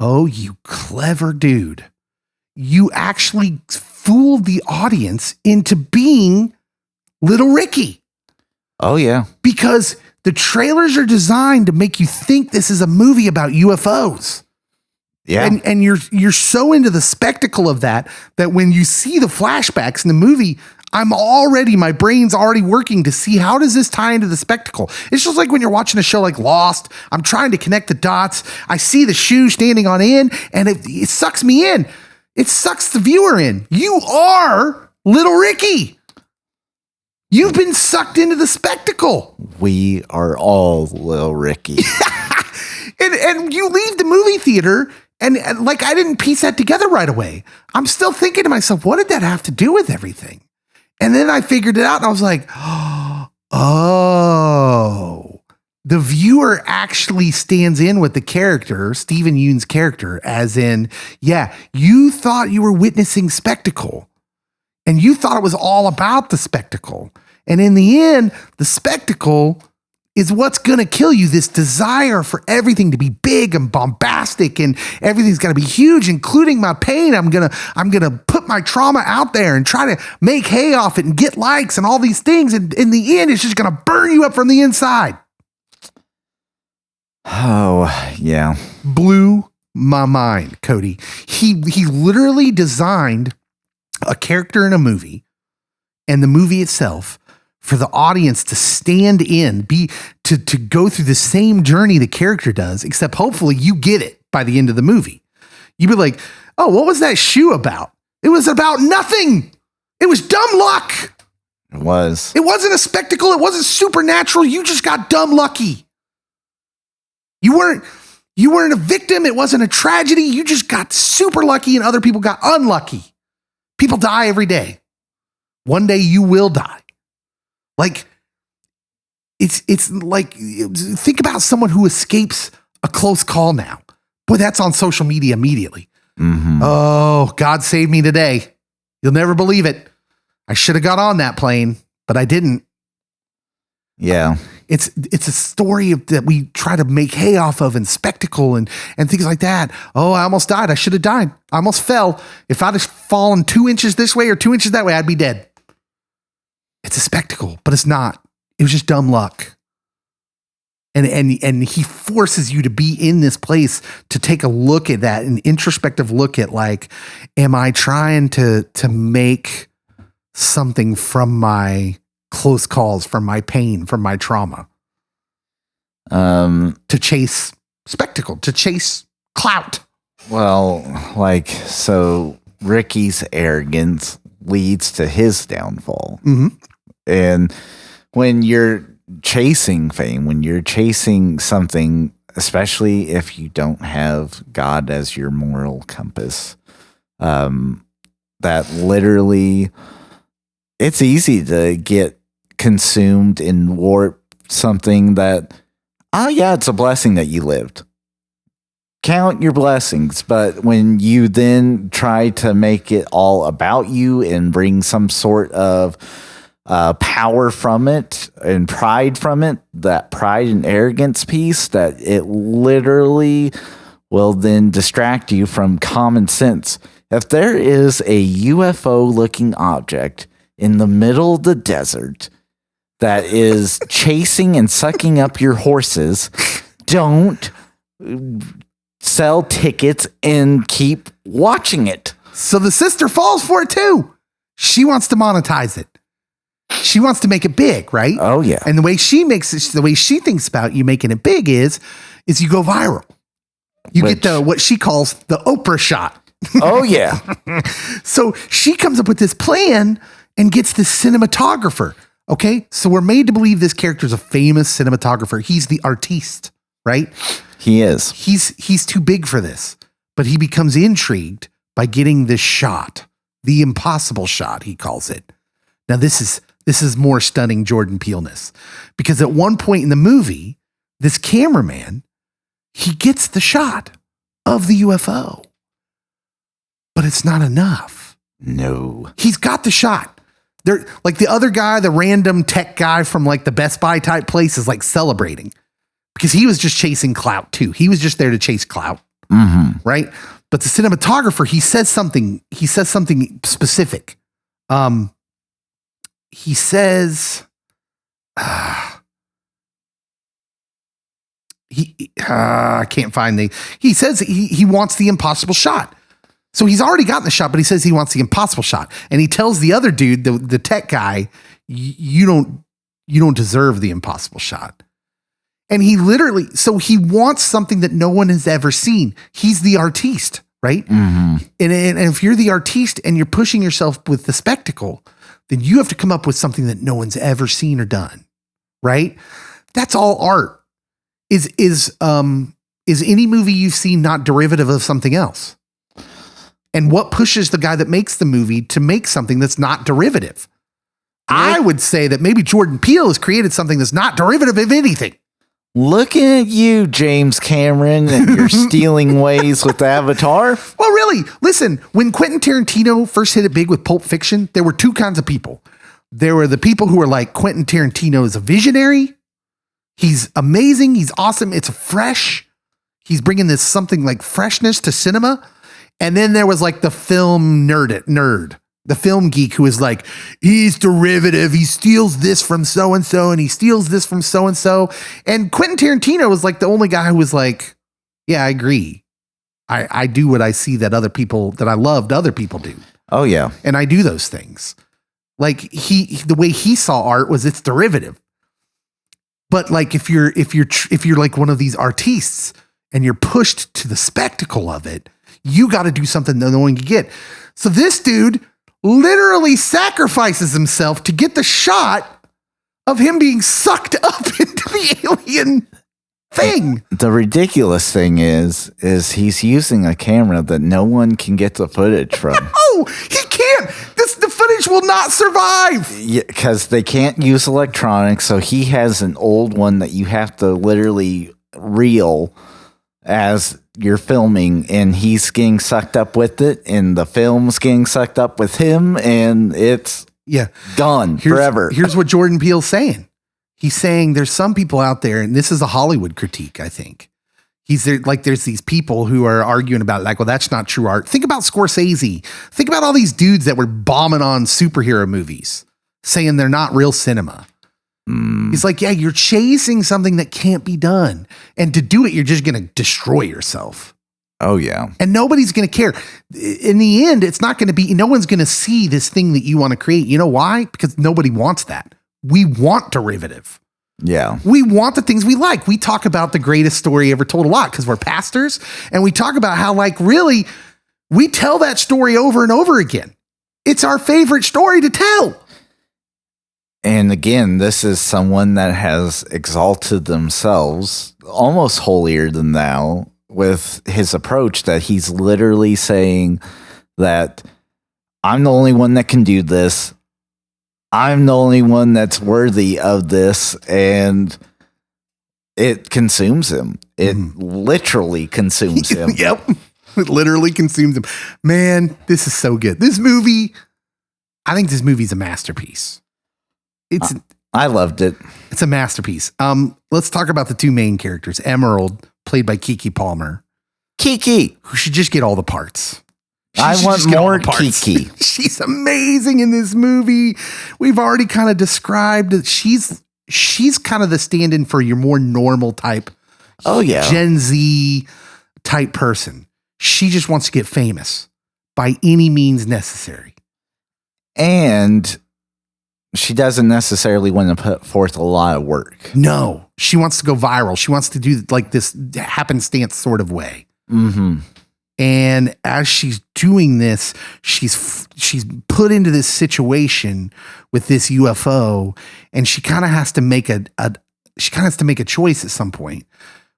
oh, you clever dude. You actually fooled the audience into being Little Ricky. Oh, yeah. Because the trailers are designed to make you think this is a movie about UFOs. Yeah. And you're so into the spectacle of that when you see the flashbacks in the movie, my brain's already working to see how does this tie into the spectacle. It's just like when you're watching a show like Lost, I'm trying to connect the dots. I see the shoe standing on end, and it sucks me in. It sucks the viewer in. You are Little Ricky. You've been sucked into the spectacle. We are all Little Ricky. and you leave the movie theater and like I didn't piece that together right away. I'm still thinking to myself, what did that have to do with everything? And then I figured it out and I was like, oh, the viewer actually stands in with the character, Stephen Yeun's character, as in, yeah, you thought you were witnessing spectacle and you thought it was all about the spectacle. And in the end, the spectacle is what's going to kill you. This desire for everything to be big and bombastic and everything's going to be huge, including my pain. I'm going to put my trauma out there and try to make hay off it and get likes and all these things. And in the end, it's just going to burn you up from the inside. Oh, yeah. Blew my mind, Cody. He literally designed a character in a movie and the movie itself for the audience to stand in, to go through the same journey the character does, except hopefully you get it by the end of the movie. You'd be like, oh, what was that shoe about? It was about nothing. It was dumb luck. It was. It wasn't a spectacle. It wasn't supernatural. You just got dumb lucky. You weren't a victim. It wasn't a tragedy. You just got super lucky and other people got unlucky. People die every day. One day you will die. Like, it's like, think about someone who escapes a close call now. Boy, that's on social media immediately. Mm-hmm. Oh, God save me today. You'll never believe it. I should have got on that plane, but I didn't. Yeah. It's a story that we try to make hay off of and spectacle and things like that. Oh, I almost died. I should have died. I almost fell. If I'd have fallen 2 inches this way or 2 inches that way, I'd be dead. It's a spectacle, but it's not. It was just dumb luck. And he forces you to be in this place to take a look at that, an introspective look at, like, am I trying to make something from my close calls, from my pain, from my trauma, to chase spectacle, to chase clout? Well, like, so Ricky's arrogance leads to his downfall. Mm-hmm. And when you're chasing fame, when you're chasing something, especially if you don't have God as your moral compass, that literally, it's easy to get consumed and warp something that, oh yeah, it's a blessing that you lived. Count your blessings. But when you then try to make it all about you and bring some sort of power from it and pride from it, that pride and arrogance piece, that it literally will then distract you from common sense. If there is a UFO looking object in the middle of the desert that is chasing and sucking up your horses, don't sell tickets and keep watching it. So the sister falls for it too. She wants to monetize it. She wants to make it big, right? Oh yeah. And the way she makes it, the way she thinks about you making it big is you go viral. You get what she calls the Oprah shot. Oh yeah. So she comes up with this plan and gets this cinematographer. Okay. So we're made to believe this character is a famous cinematographer. He's the artiste, right? He is. He's too big for this, but he becomes intrigued by getting this shot, the impossible shot, he calls it. Now this is more stunning Jordan Peele-ness, because at one point in the movie, this cameraman, he gets the shot of the UFO, but it's not enough. No, he's got the shot. They're like the other guy, the random tech guy from like the Best Buy type place, is like celebrating because he was just chasing clout too. He was just there to chase clout. Mm-hmm. Right. But the cinematographer, he says something specific. He says, I can't find he says he wants the impossible shot. So he's already gotten the shot, but he says he wants the impossible shot. And he tells the other dude, the tech guy, you don't deserve the impossible shot. And he literally, so he wants something that no one has ever seen. He's the artiste, right? Mm-hmm. And if you're the artiste and you're pushing yourself with the spectacle, then you have to come up with something that no one's ever seen or done, right? That's all art. Is any movie you've seen not derivative of something else? And what pushes the guy that makes the movie to make something that's not derivative? I would say that maybe Jordan Peele has created something that's not derivative of anything. Looking at you, James Cameron, and your stealing ways with Avatar. Well, really, listen, when Quentin Tarantino first hit it big with Pulp Fiction, there were two kinds of people. There were the people who were like, Quentin Tarantino is a visionary, He's amazing. He's awesome. It's fresh. He's bringing this something like freshness to cinema. And then there was like the film nerd, the film geek who was like, he's derivative. He steals this from so-and-so and he steals this from so-and-so. And Quentin Tarantino was like the only guy who was like, yeah, I agree. I do what I see that I loved other people do. Oh yeah. And I do those things. Like the way he saw art was it's derivative. But like if you're like one of these artists and you're pushed to the spectacle of it, you got to do something that no one can get. So this dude literally sacrifices himself to get the shot of him being sucked up into the alien thing. The ridiculous thing is he's using a camera that no one can get the footage from. No, he can't. The footage will not survive. Yeah, because they can't use electronics. So he has an old one that you have to literally reel as you're filming, and he's getting sucked up with it, and the film's getting sucked up with him, and it's gone forever. Here's what Jordan Peele's saying. He's saying there's some people out there, and this is a Hollywood critique, I think. He's there, like, there's these people who are arguing about, like, well, that's not true art. Think about Scorsese. Think about all these dudes that were bombing on superhero movies, saying they're not real cinema. He's like, yeah, you're chasing something that can't be done. And to do it, you're just going to destroy yourself. Oh, yeah. And nobody's going to care. In the end, it's not going to be, no one's going to see this thing that you want to create. You know why? Because nobody wants that. We want derivative. Yeah. We want the things we like. We talk about the greatest story ever told a lot because we're pastors. And we talk about how, like, really, we tell that story over and over again. It's our favorite story to tell. And again, this is someone that has exalted themselves almost holier than thou with his approach, that he's literally saying that I'm the only one that can do this. I'm the only one that's worthy of this. And it consumes him. It literally consumes him. Yep. It literally consumes him. Man, this is so good. This movie, I think this movie's a masterpiece. I loved it. It's a masterpiece. Let's talk about the two main characters. Emerald, played by Keke Palmer. Keke, who should just get all the parts. I want more Keke. She's amazing in this movie. We've already kind of described that she's kind of the stand-in for your more normal type. Oh yeah. Gen Z type person. She just wants to get famous by any means necessary. And she doesn't necessarily want to put forth a lot of work. No, she wants to go viral. She wants to do like this happenstance sort of way. Mm-hmm. And as she's doing this, she's put into this situation with this UFO, and she kind of has to make a choice at some point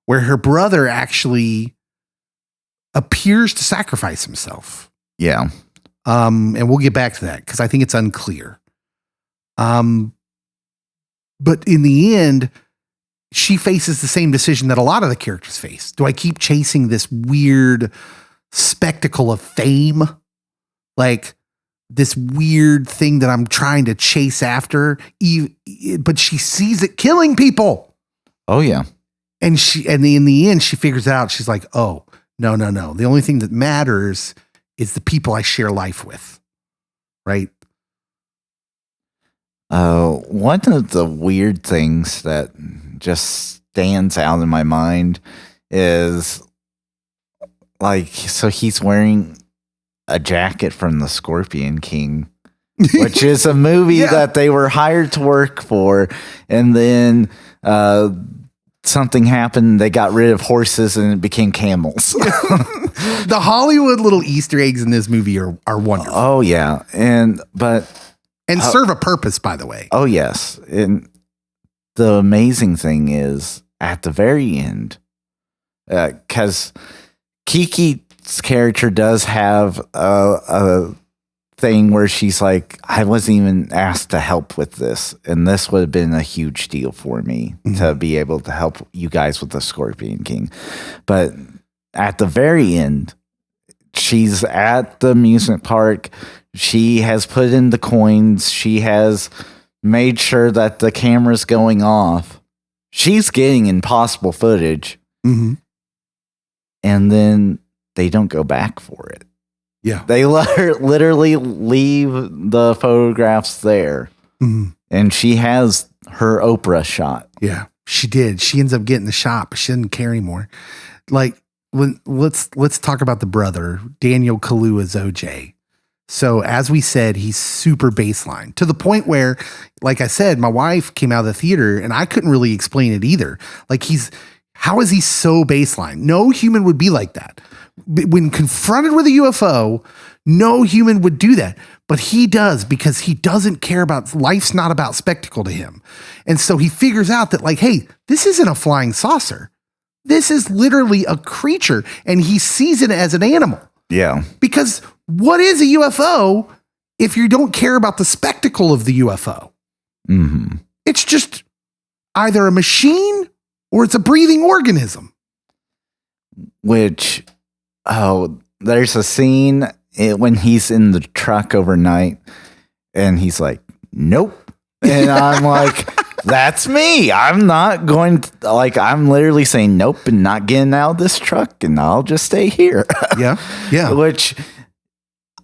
where her brother actually appears to sacrifice himself. Yeah. And we'll get back to that because I think it's unclear. But in the end, she faces the same decision that a lot of the characters face. Do I keep chasing this weird spectacle of fame? Like this weird thing that I'm trying to chase after, but she sees it killing people. Oh yeah. And in the end, she figures out, she's like, oh, no. The only thing that matters is the people I share life with. Right. One of the weird things that just stands out in my mind is like, so he's wearing a jacket from the Scorpion King, which is a movie that they were hired to work for. And then, something happened. They got rid of horses and it became camels. The Hollywood little Easter eggs in this movie are wonderful. Oh yeah. And serve a purpose, by the way. Oh, yes. And the amazing thing is at the very end, because Keke's character does have a thing where she's like, I wasn't even asked to help with this. And this would have been a huge deal for me to be able to help you guys with the Scorpion King. But at the very end, she's at the amusement park. She has put in the coins. She has made sure that the camera's going off. she's getting impossible footage, Mhm. and then they don't go back for it. Yeah. They literally leave the photographs there, Mhm. and she has her Oprah shot. Yeah, she did. She ends up getting the shot, but she didn't care anymore. Like, let's talk about the brother, Daniel Kaluuya's OJ. So as we said, he's super baseline to the point where, like I said, my wife came out of the theater and I couldn't really explain it either. Like how is he so baseline? No human would be like that. When confronted with a UFO, no human would do that. But he does, because he doesn't care about, life's not about spectacle to him. And so he figures out that, like, hey, this isn't a flying saucer. This is literally a creature. And he sees it as an animal. Yeah. Because what is a UFO if you don't care about the spectacle of the UFO? Mm-hmm. It's just either a machine or it's a breathing organism. Which, there's a scene when he's in the truck overnight and he's like, nope. And I'm like, that's me. I'm not going to, like, I'm literally saying nope and not getting out of this truck, and I'll just stay here. Yeah. Yeah. Which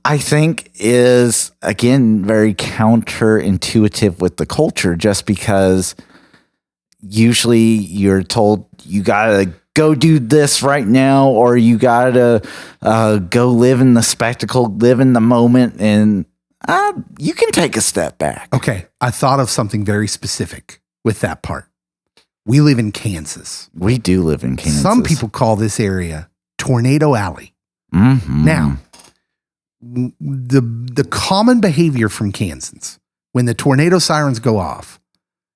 I think is, again, very counterintuitive with the culture, just because usually you're told you gotta go do this right now, or you gotta go live in the spectacle, live in the moment, and you can take a step back. Okay. I thought of something very specific with that part. We live in Kansas. We do live in Kansas. Some people call this area Tornado Alley. Mm-hmm. Now, the common behavior from Kansans when the tornado sirens go off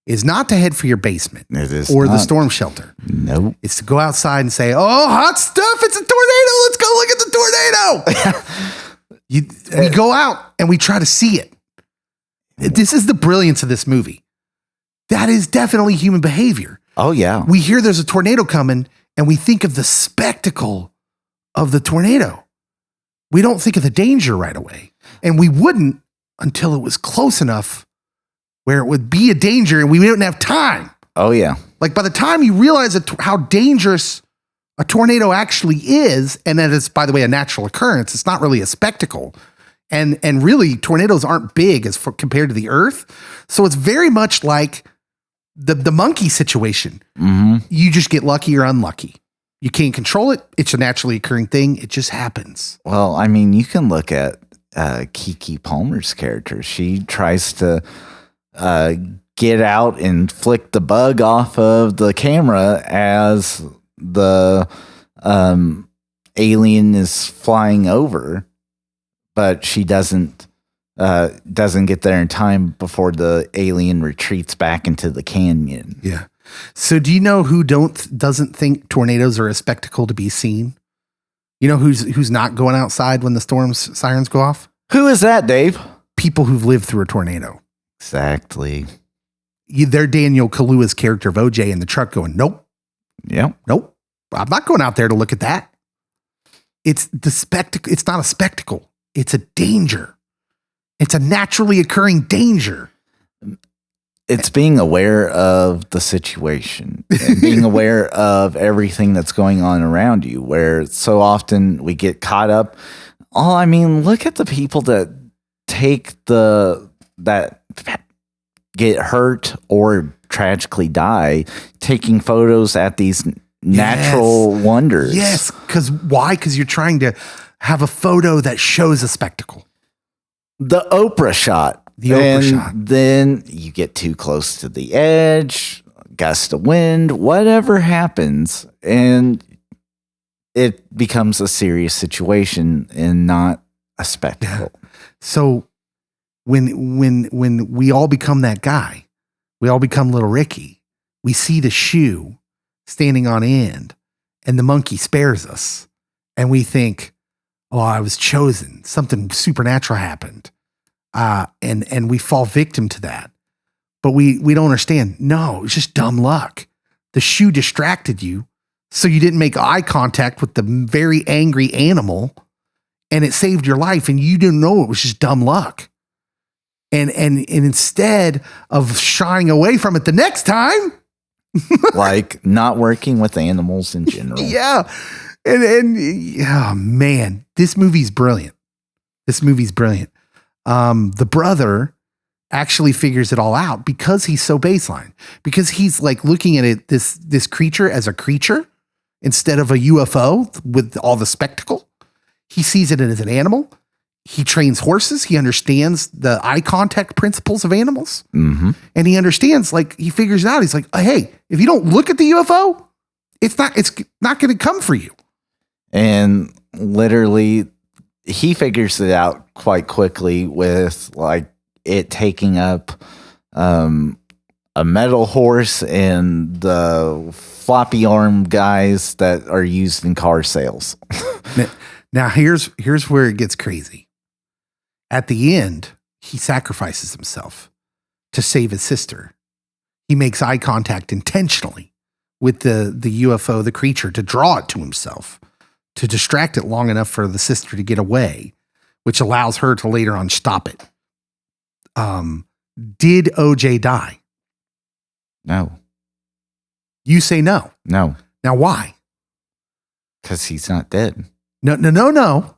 is not to head for your basement It is or the not. storm shelter. Nope. It's to go outside and say, oh, hot stuff. It's a tornado. Let's go look at the tornado. We go out and we try to see it. This is the brilliance of this movie. That is definitely human behavior. Oh, yeah. We hear there's a tornado coming and we think of the spectacle of the tornado. We don't think of the danger right away. And we wouldn't until it was close enough where it would be a danger and we wouldn't have time. Oh, yeah. Like, by the time you realize how dangerous a tornado actually is, and that it's, by the way, a natural occurrence, it's not really a spectacle. And really, tornadoes aren't big compared to the earth. So it's very much like the monkey situation. Mm-hmm. You just get lucky or unlucky. You can't control it. It's a naturally occurring thing. It just happens. Well, I mean, you can look at Keke Palmer's character. She tries to get out and flick the bug off of the camera as the alien is flying over, but she doesn't get there in time before the alien retreats back into the canyon. Yeah. So do you know who doesn't think tornadoes are a spectacle to be seen? You know who's not going outside when the storm's sirens go off? Who is that, Dave? People who've lived through a tornado. Exactly. They're Daniel Kaluuya's character of OJ in the truck going, nope, Yep. nope. I'm not going out there to look at that. It's the spectacle. It's not a spectacle. It's a danger. It's a naturally occurring danger. It's being aware of the situation and being aware of everything that's going on around you, where so often we get caught up. Oh, I mean, look at the people that that get hurt or tragically die taking photos at these natural wonders. Yes. Why? Because you're trying to have a photo that shows a spectacle. The Oprah shot. The Oprah shot. Then you get too close to the edge, gust of wind, whatever happens, and it becomes a serious situation and not a spectacle. So when we all become that guy, we all become little Ricky. We see the shoe standing on end and the monkey spares us. And we think, oh, I was chosen. Something supernatural happened. And we fall victim to that. But we don't understand. No, it's just dumb luck. The shoe distracted you, so you didn't make eye contact with the very angry animal, and it saved your life, and you didn't know it was just dumb luck. And instead of shying away from it the next time, like not working with animals in general. Yeah. And oh man, this movie's brilliant. The brother actually figures it all out because he's so baseline, because he's like looking at it, this creature as a creature instead of a UFO with all the spectacle. He sees it as an animal. He trains horses. He understands the eye contact principles of animals. Mm-hmm. And he understands, like, he figures it out. He's like, hey, if you don't look at the UFO, it's not going to come for you. And literally, he figures it out quite quickly with like it taking up a metal horse and the floppy arm guys that are used in car sales. Now here's where it gets crazy. At the end, he sacrifices himself to save his sister. He makes eye contact intentionally with the UFO, the creature, to draw it to himself, to distract it long enough for the sister to get away, which allows her to later on stop it. Did OJ die? No. You say no. No. Now why? Because he's not dead. No.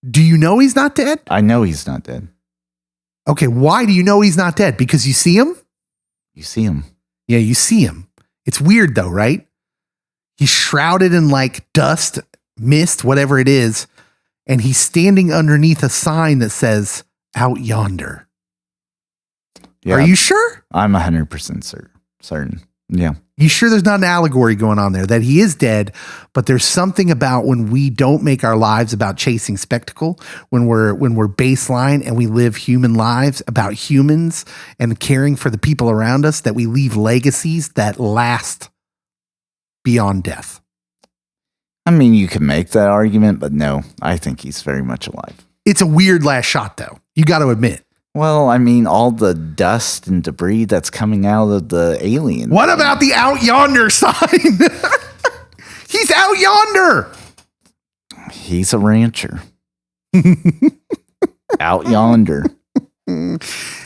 Do you know he's not dead? I know he's not dead. Okay, why do you know he's not dead? Because you see him? You see him. Yeah, you see him. It's weird though, right? He's shrouded in like dust, mist, whatever it is, and he's standing underneath a sign that says "Out Yonder." Yeah, are you sure? I'm 100% certain. Yeah. You sure there's not an allegory going on there that he is dead, but there's something about when we don't make our lives about chasing spectacle, when we're baseline and we live human lives about humans and caring for the people around us, that we leave legacies that last beyond death. I mean, you can make that argument, but no, I think he's very much alive. It's a weird last shot though. You got to admit. Well, I mean, all the dust and debris that's coming out of the alien. What about the Out Yonder sign? He's out yonder. He's a rancher. Out yonder.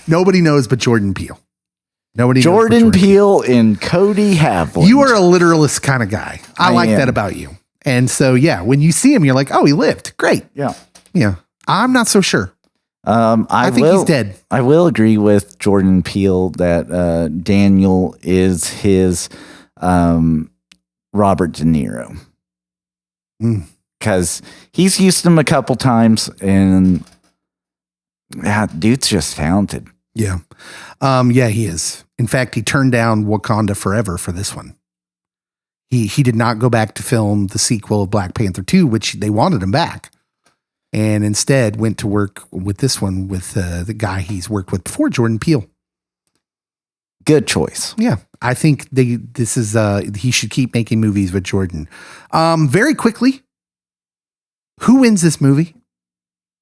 Nobody knows but Jordan Peele. Jordan Peele and Cody Havlin. You are a literalist kind of guy. I like that about you. And so, yeah, when you see him, you're like, oh, he lived. Great. Yeah. Yeah. I'm not so sure. I think he's dead. I will agree with Jordan Peele that Daniel is his Robert De Niro. Because he's used him a couple times, and dude's just talented. Yeah. Yeah, he is. In fact, he turned down Wakanda Forever for this one. He did not go back to film the sequel of Black Panther 2, which they wanted him back. And instead went to work with this one with the guy he's worked with before, Jordan Peele. Good choice. Yeah, I think he should keep making movies with Jordan. Very quickly, who wins this movie?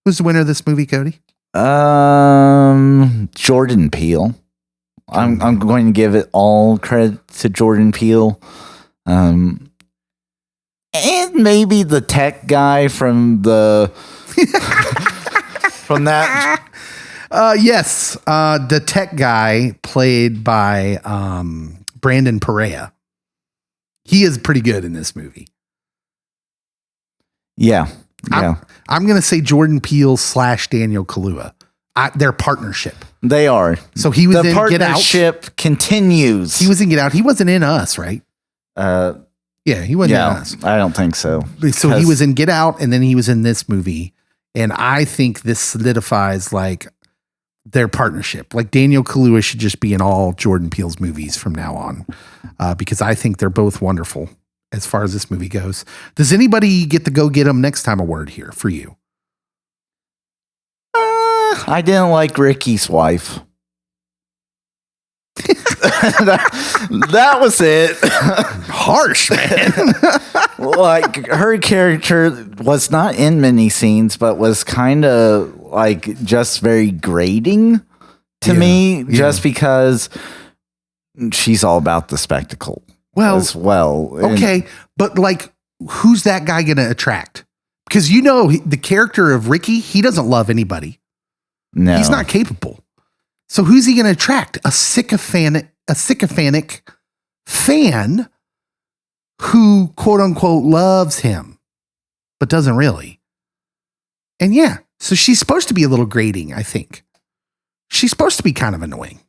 Who's the winner of this movie, Cody? Jordan Peele. I'm going to give it all credit to Jordan Peele. And maybe the tech guy from the from that. Yes, the tech guy played by Brandon Perea. He is pretty good in this movie. Yeah. I'm going to say Jordan Peele / Daniel Kaluuya. Their partnership. They are. So he was in Get Out. The partnership continues. He was in Get Out. He wasn't in Us, right? Yeah, he wasn't in Us. I don't think so. So he was in Get Out, and then he was in this movie. And I think this solidifies like their partnership. Like Daniel Kaluuya should just be in all Jordan Peele's movies from now on, because I think they're both wonderful as far as this movie goes. Does anybody get the Go Get 'Em Next Time award here for you? I didn't like Ricky's wife. That was it. Harsh, man. Like her character was not in many scenes, but was kind of like just very grating to me, just because she's all about the spectacle. As well. Okay, but like, who's that guy going to attract? Because the character of Ricky, he doesn't love anybody. No, he's not capable. So who's he going to attract? A sycophantic fan who quote unquote loves him, but doesn't really. And yeah, so she's supposed to be a little grating, I think. She's supposed to be kind of annoying.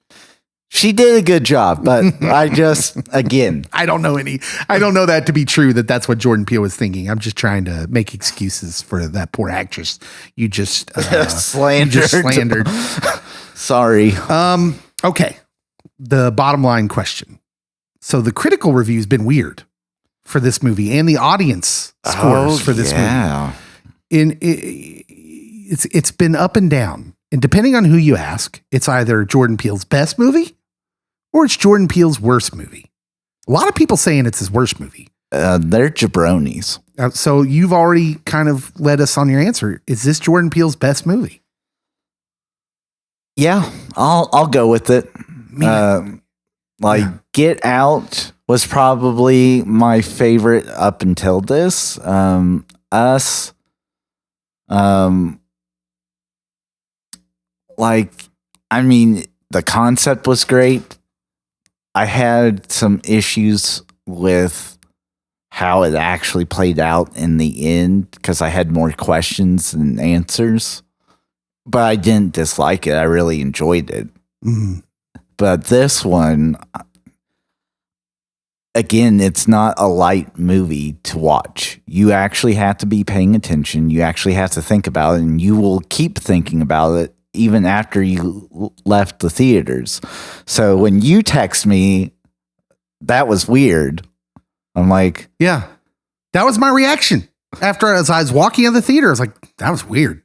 She did a good job, but I just, again, I don't know that to be true, that's what Jordan Peele was thinking. I'm just trying to make excuses for that poor actress you just slandered. Sorry. Okay. The bottom line question. So the critical review has been weird for this movie and the audience scores for this movie. It's been up and down. And depending on who you ask, it's either Jordan Peele's best movie or it's Jordan Peele's worst movie. A lot of people saying it's his worst movie. They're jabronis. So you've already kind of led us on your answer. Is this Jordan Peele's best movie? Yeah, I'll go with it. Get Out was probably my favorite up until this. Us. The concept was great. I had some issues with how it actually played out in the end because I had more questions than answers. But I didn't dislike it. I really enjoyed it. Mm. But this one, again, it's not a light movie to watch. You actually have to be paying attention. You actually have to think about it, and you will keep thinking about it even after you left the theaters. So when you text me, that was weird. I'm like, yeah, that was my reaction. As I was walking out of the theater, I was like, that was weird.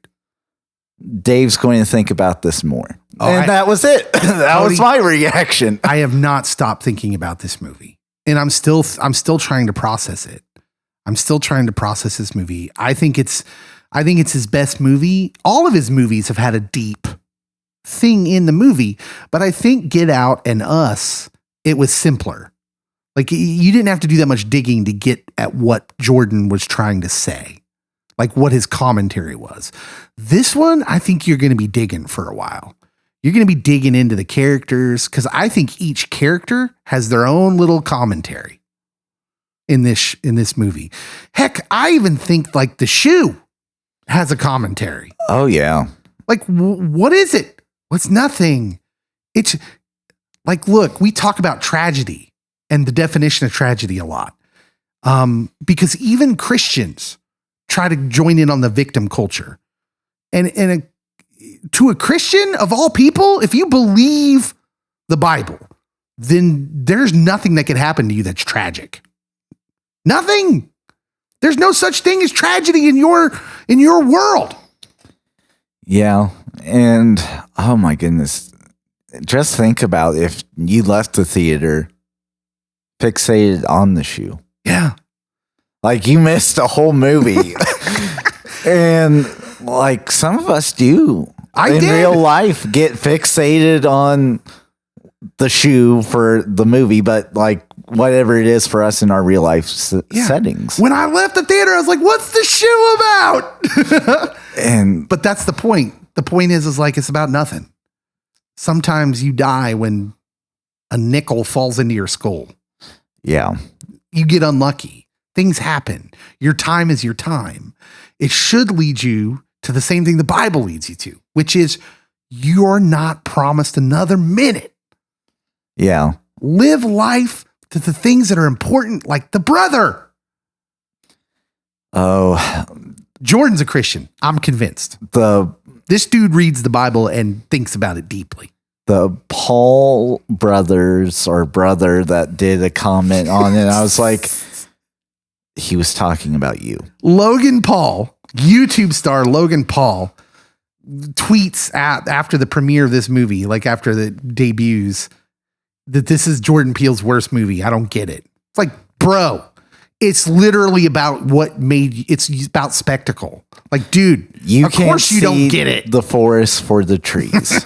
Dave's going to think about this more. That was it. That was my reaction. I have not stopped thinking about this movie, and I'm still trying to process it. I'm still trying to process this movie. I think it's his best movie. All of his movies have had a deep thing in the movie, but I think Get Out and Us, it was simpler. Like you didn't have to do that much digging to get at what Jordan was trying to say, like what his commentary was. This one, I think you're going to be digging for a while. You're going to be digging into the characters because I think each character has their own little commentary in this movie. Heck, I even think like the shoe has a commentary. Oh yeah. Like what is it? What's nothing? It's like, look, we talk about tragedy and the definition of tragedy a lot. Because even Christians try to join in on the victim culture. And to a Christian of all people, if you believe the Bible, then there's nothing that could happen to you that's tragic. Nothing. There's no such thing as tragedy in your world. Yeah. And oh my goodness. Just think about if you left the theater fixated on the shoe. Yeah. Like you missed a whole movie. And like some of us do real life get fixated on the shoe for the movie, but like whatever it is for us in our real life settings. When I left the theater, I was like, what's the shoe about? But that's the point. The point is like, it's about nothing. Sometimes you die when a nickel falls into your skull. Yeah. You get unlucky. Things happen. Your time is your time. It should lead you to the same thing the Bible leads you to, which is you're not promised another minute. Yeah. Live life to the things that are important, like the brother. Oh, Jordan's a Christian. I'm convinced. This dude reads the Bible and thinks about it deeply. The Paul brothers or brother that did a comment on it, I was like, he was talking about you. Logan Paul, YouTube star Logan Paul, tweets after the premiere of this movie, like after the debuts, that this is Jordan Peele's worst movie. I don't get it. It's like, bro, it's literally about it's about spectacle. Like, dude, of course you don't get it. The forest for the trees.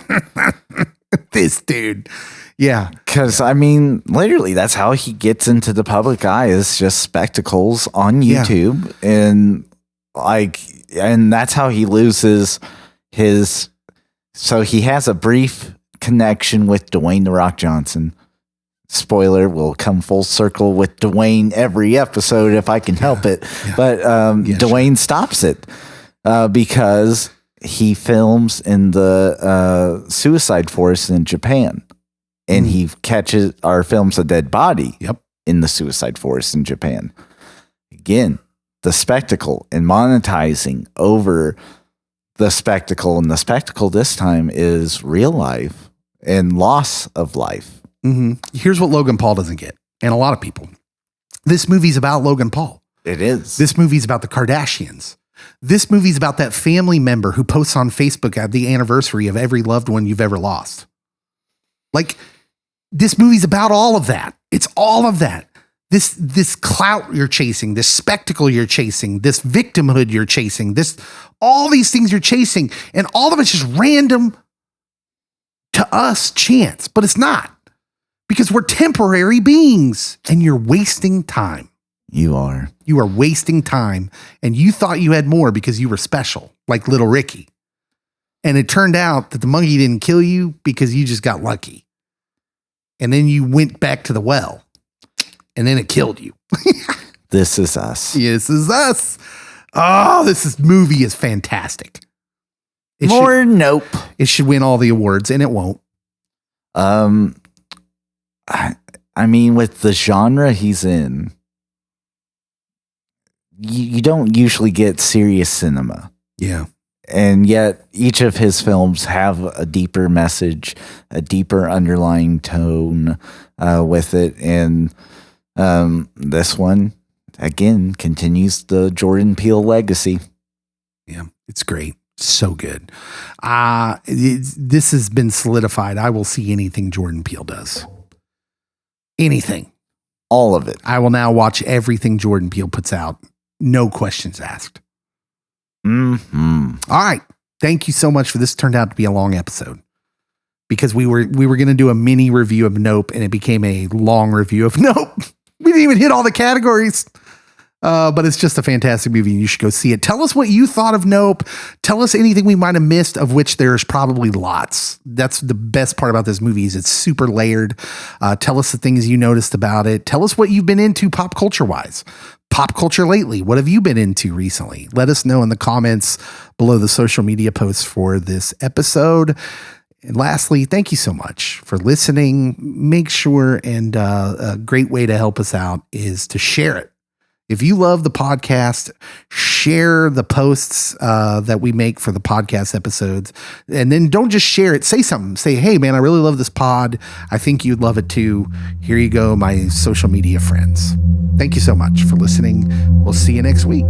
This dude. Yeah. Because, I mean, literally, that's how he gets into the public eye is just spectacles on YouTube. Yeah. And that's how he loses his. So he has a brief connection with Dwayne "The Rock" Johnson. spoiler, will come full circle with Dwayne every episode if I can help it. Yeah. But Dwayne stops it because he films in the suicide forest in Japan. And he catches or films a dead body in the suicide forest in Japan. Again, the spectacle and monetizing over the spectacle. And the spectacle this time is real life and loss of life. Mm-hmm. Here's what Logan Paul doesn't get, and a lot of people. This movie's about Logan Paul. It is. This movie's about the Kardashians. This movie's about that family member who posts on Facebook at the anniversary of every loved one you've ever lost. Like, this movie's about all of that. It's all of that. This clout you're chasing, this spectacle you're chasing, this victimhood you're chasing, all these things you're chasing, and all of it's just random to us chance, but it's not, because we're temporary beings and you're wasting time. You are wasting time, and you thought you had more because you were special, like little Ricky. And it turned out that the monkey didn't kill you because you just got lucky. And then you went back to the well, and then it killed you. This is us. This is us. Oh, this movie is fantastic. Nope. It should win all the awards, and it won't. I mean, with the genre he's in, you don't usually get serious cinema. Yeah. And yet each of his films have a deeper message, a deeper underlying tone with it. And this one, again, continues the Jordan Peele legacy. Yeah, it's great. So good. This has been solidified. I will see anything Jordan Peele does. Anything. All of it. I will now watch everything Jordan Peele puts out. No questions asked. Mm-hmm. All right. Thank you so much for this. Turned out to be a long episode because we were going to do a mini review of Nope, and it became a long review of Nope. We didn't even hit all the categories. But it's just a fantastic movie, and you should go see it. Tell us what you thought of Nope. Tell us anything we might have missed, of which there's probably lots. That's the best part about this movie, is it's super layered. Tell us the things you noticed about it. Tell us what you've been into pop culture wise. Pop culture lately. What have you been into recently? Let us know in the comments below the social media posts for this episode. And lastly, thank you so much for listening. Make sure, and a great way to help us out is to share it. If you love the podcast, share the posts that we make for the podcast episodes. And then don't just share it. Say something. Say, hey, man, I really love this pod. I think you'd love it too. Here you go, my social media friends. Thank you so much for listening. We'll see you next week.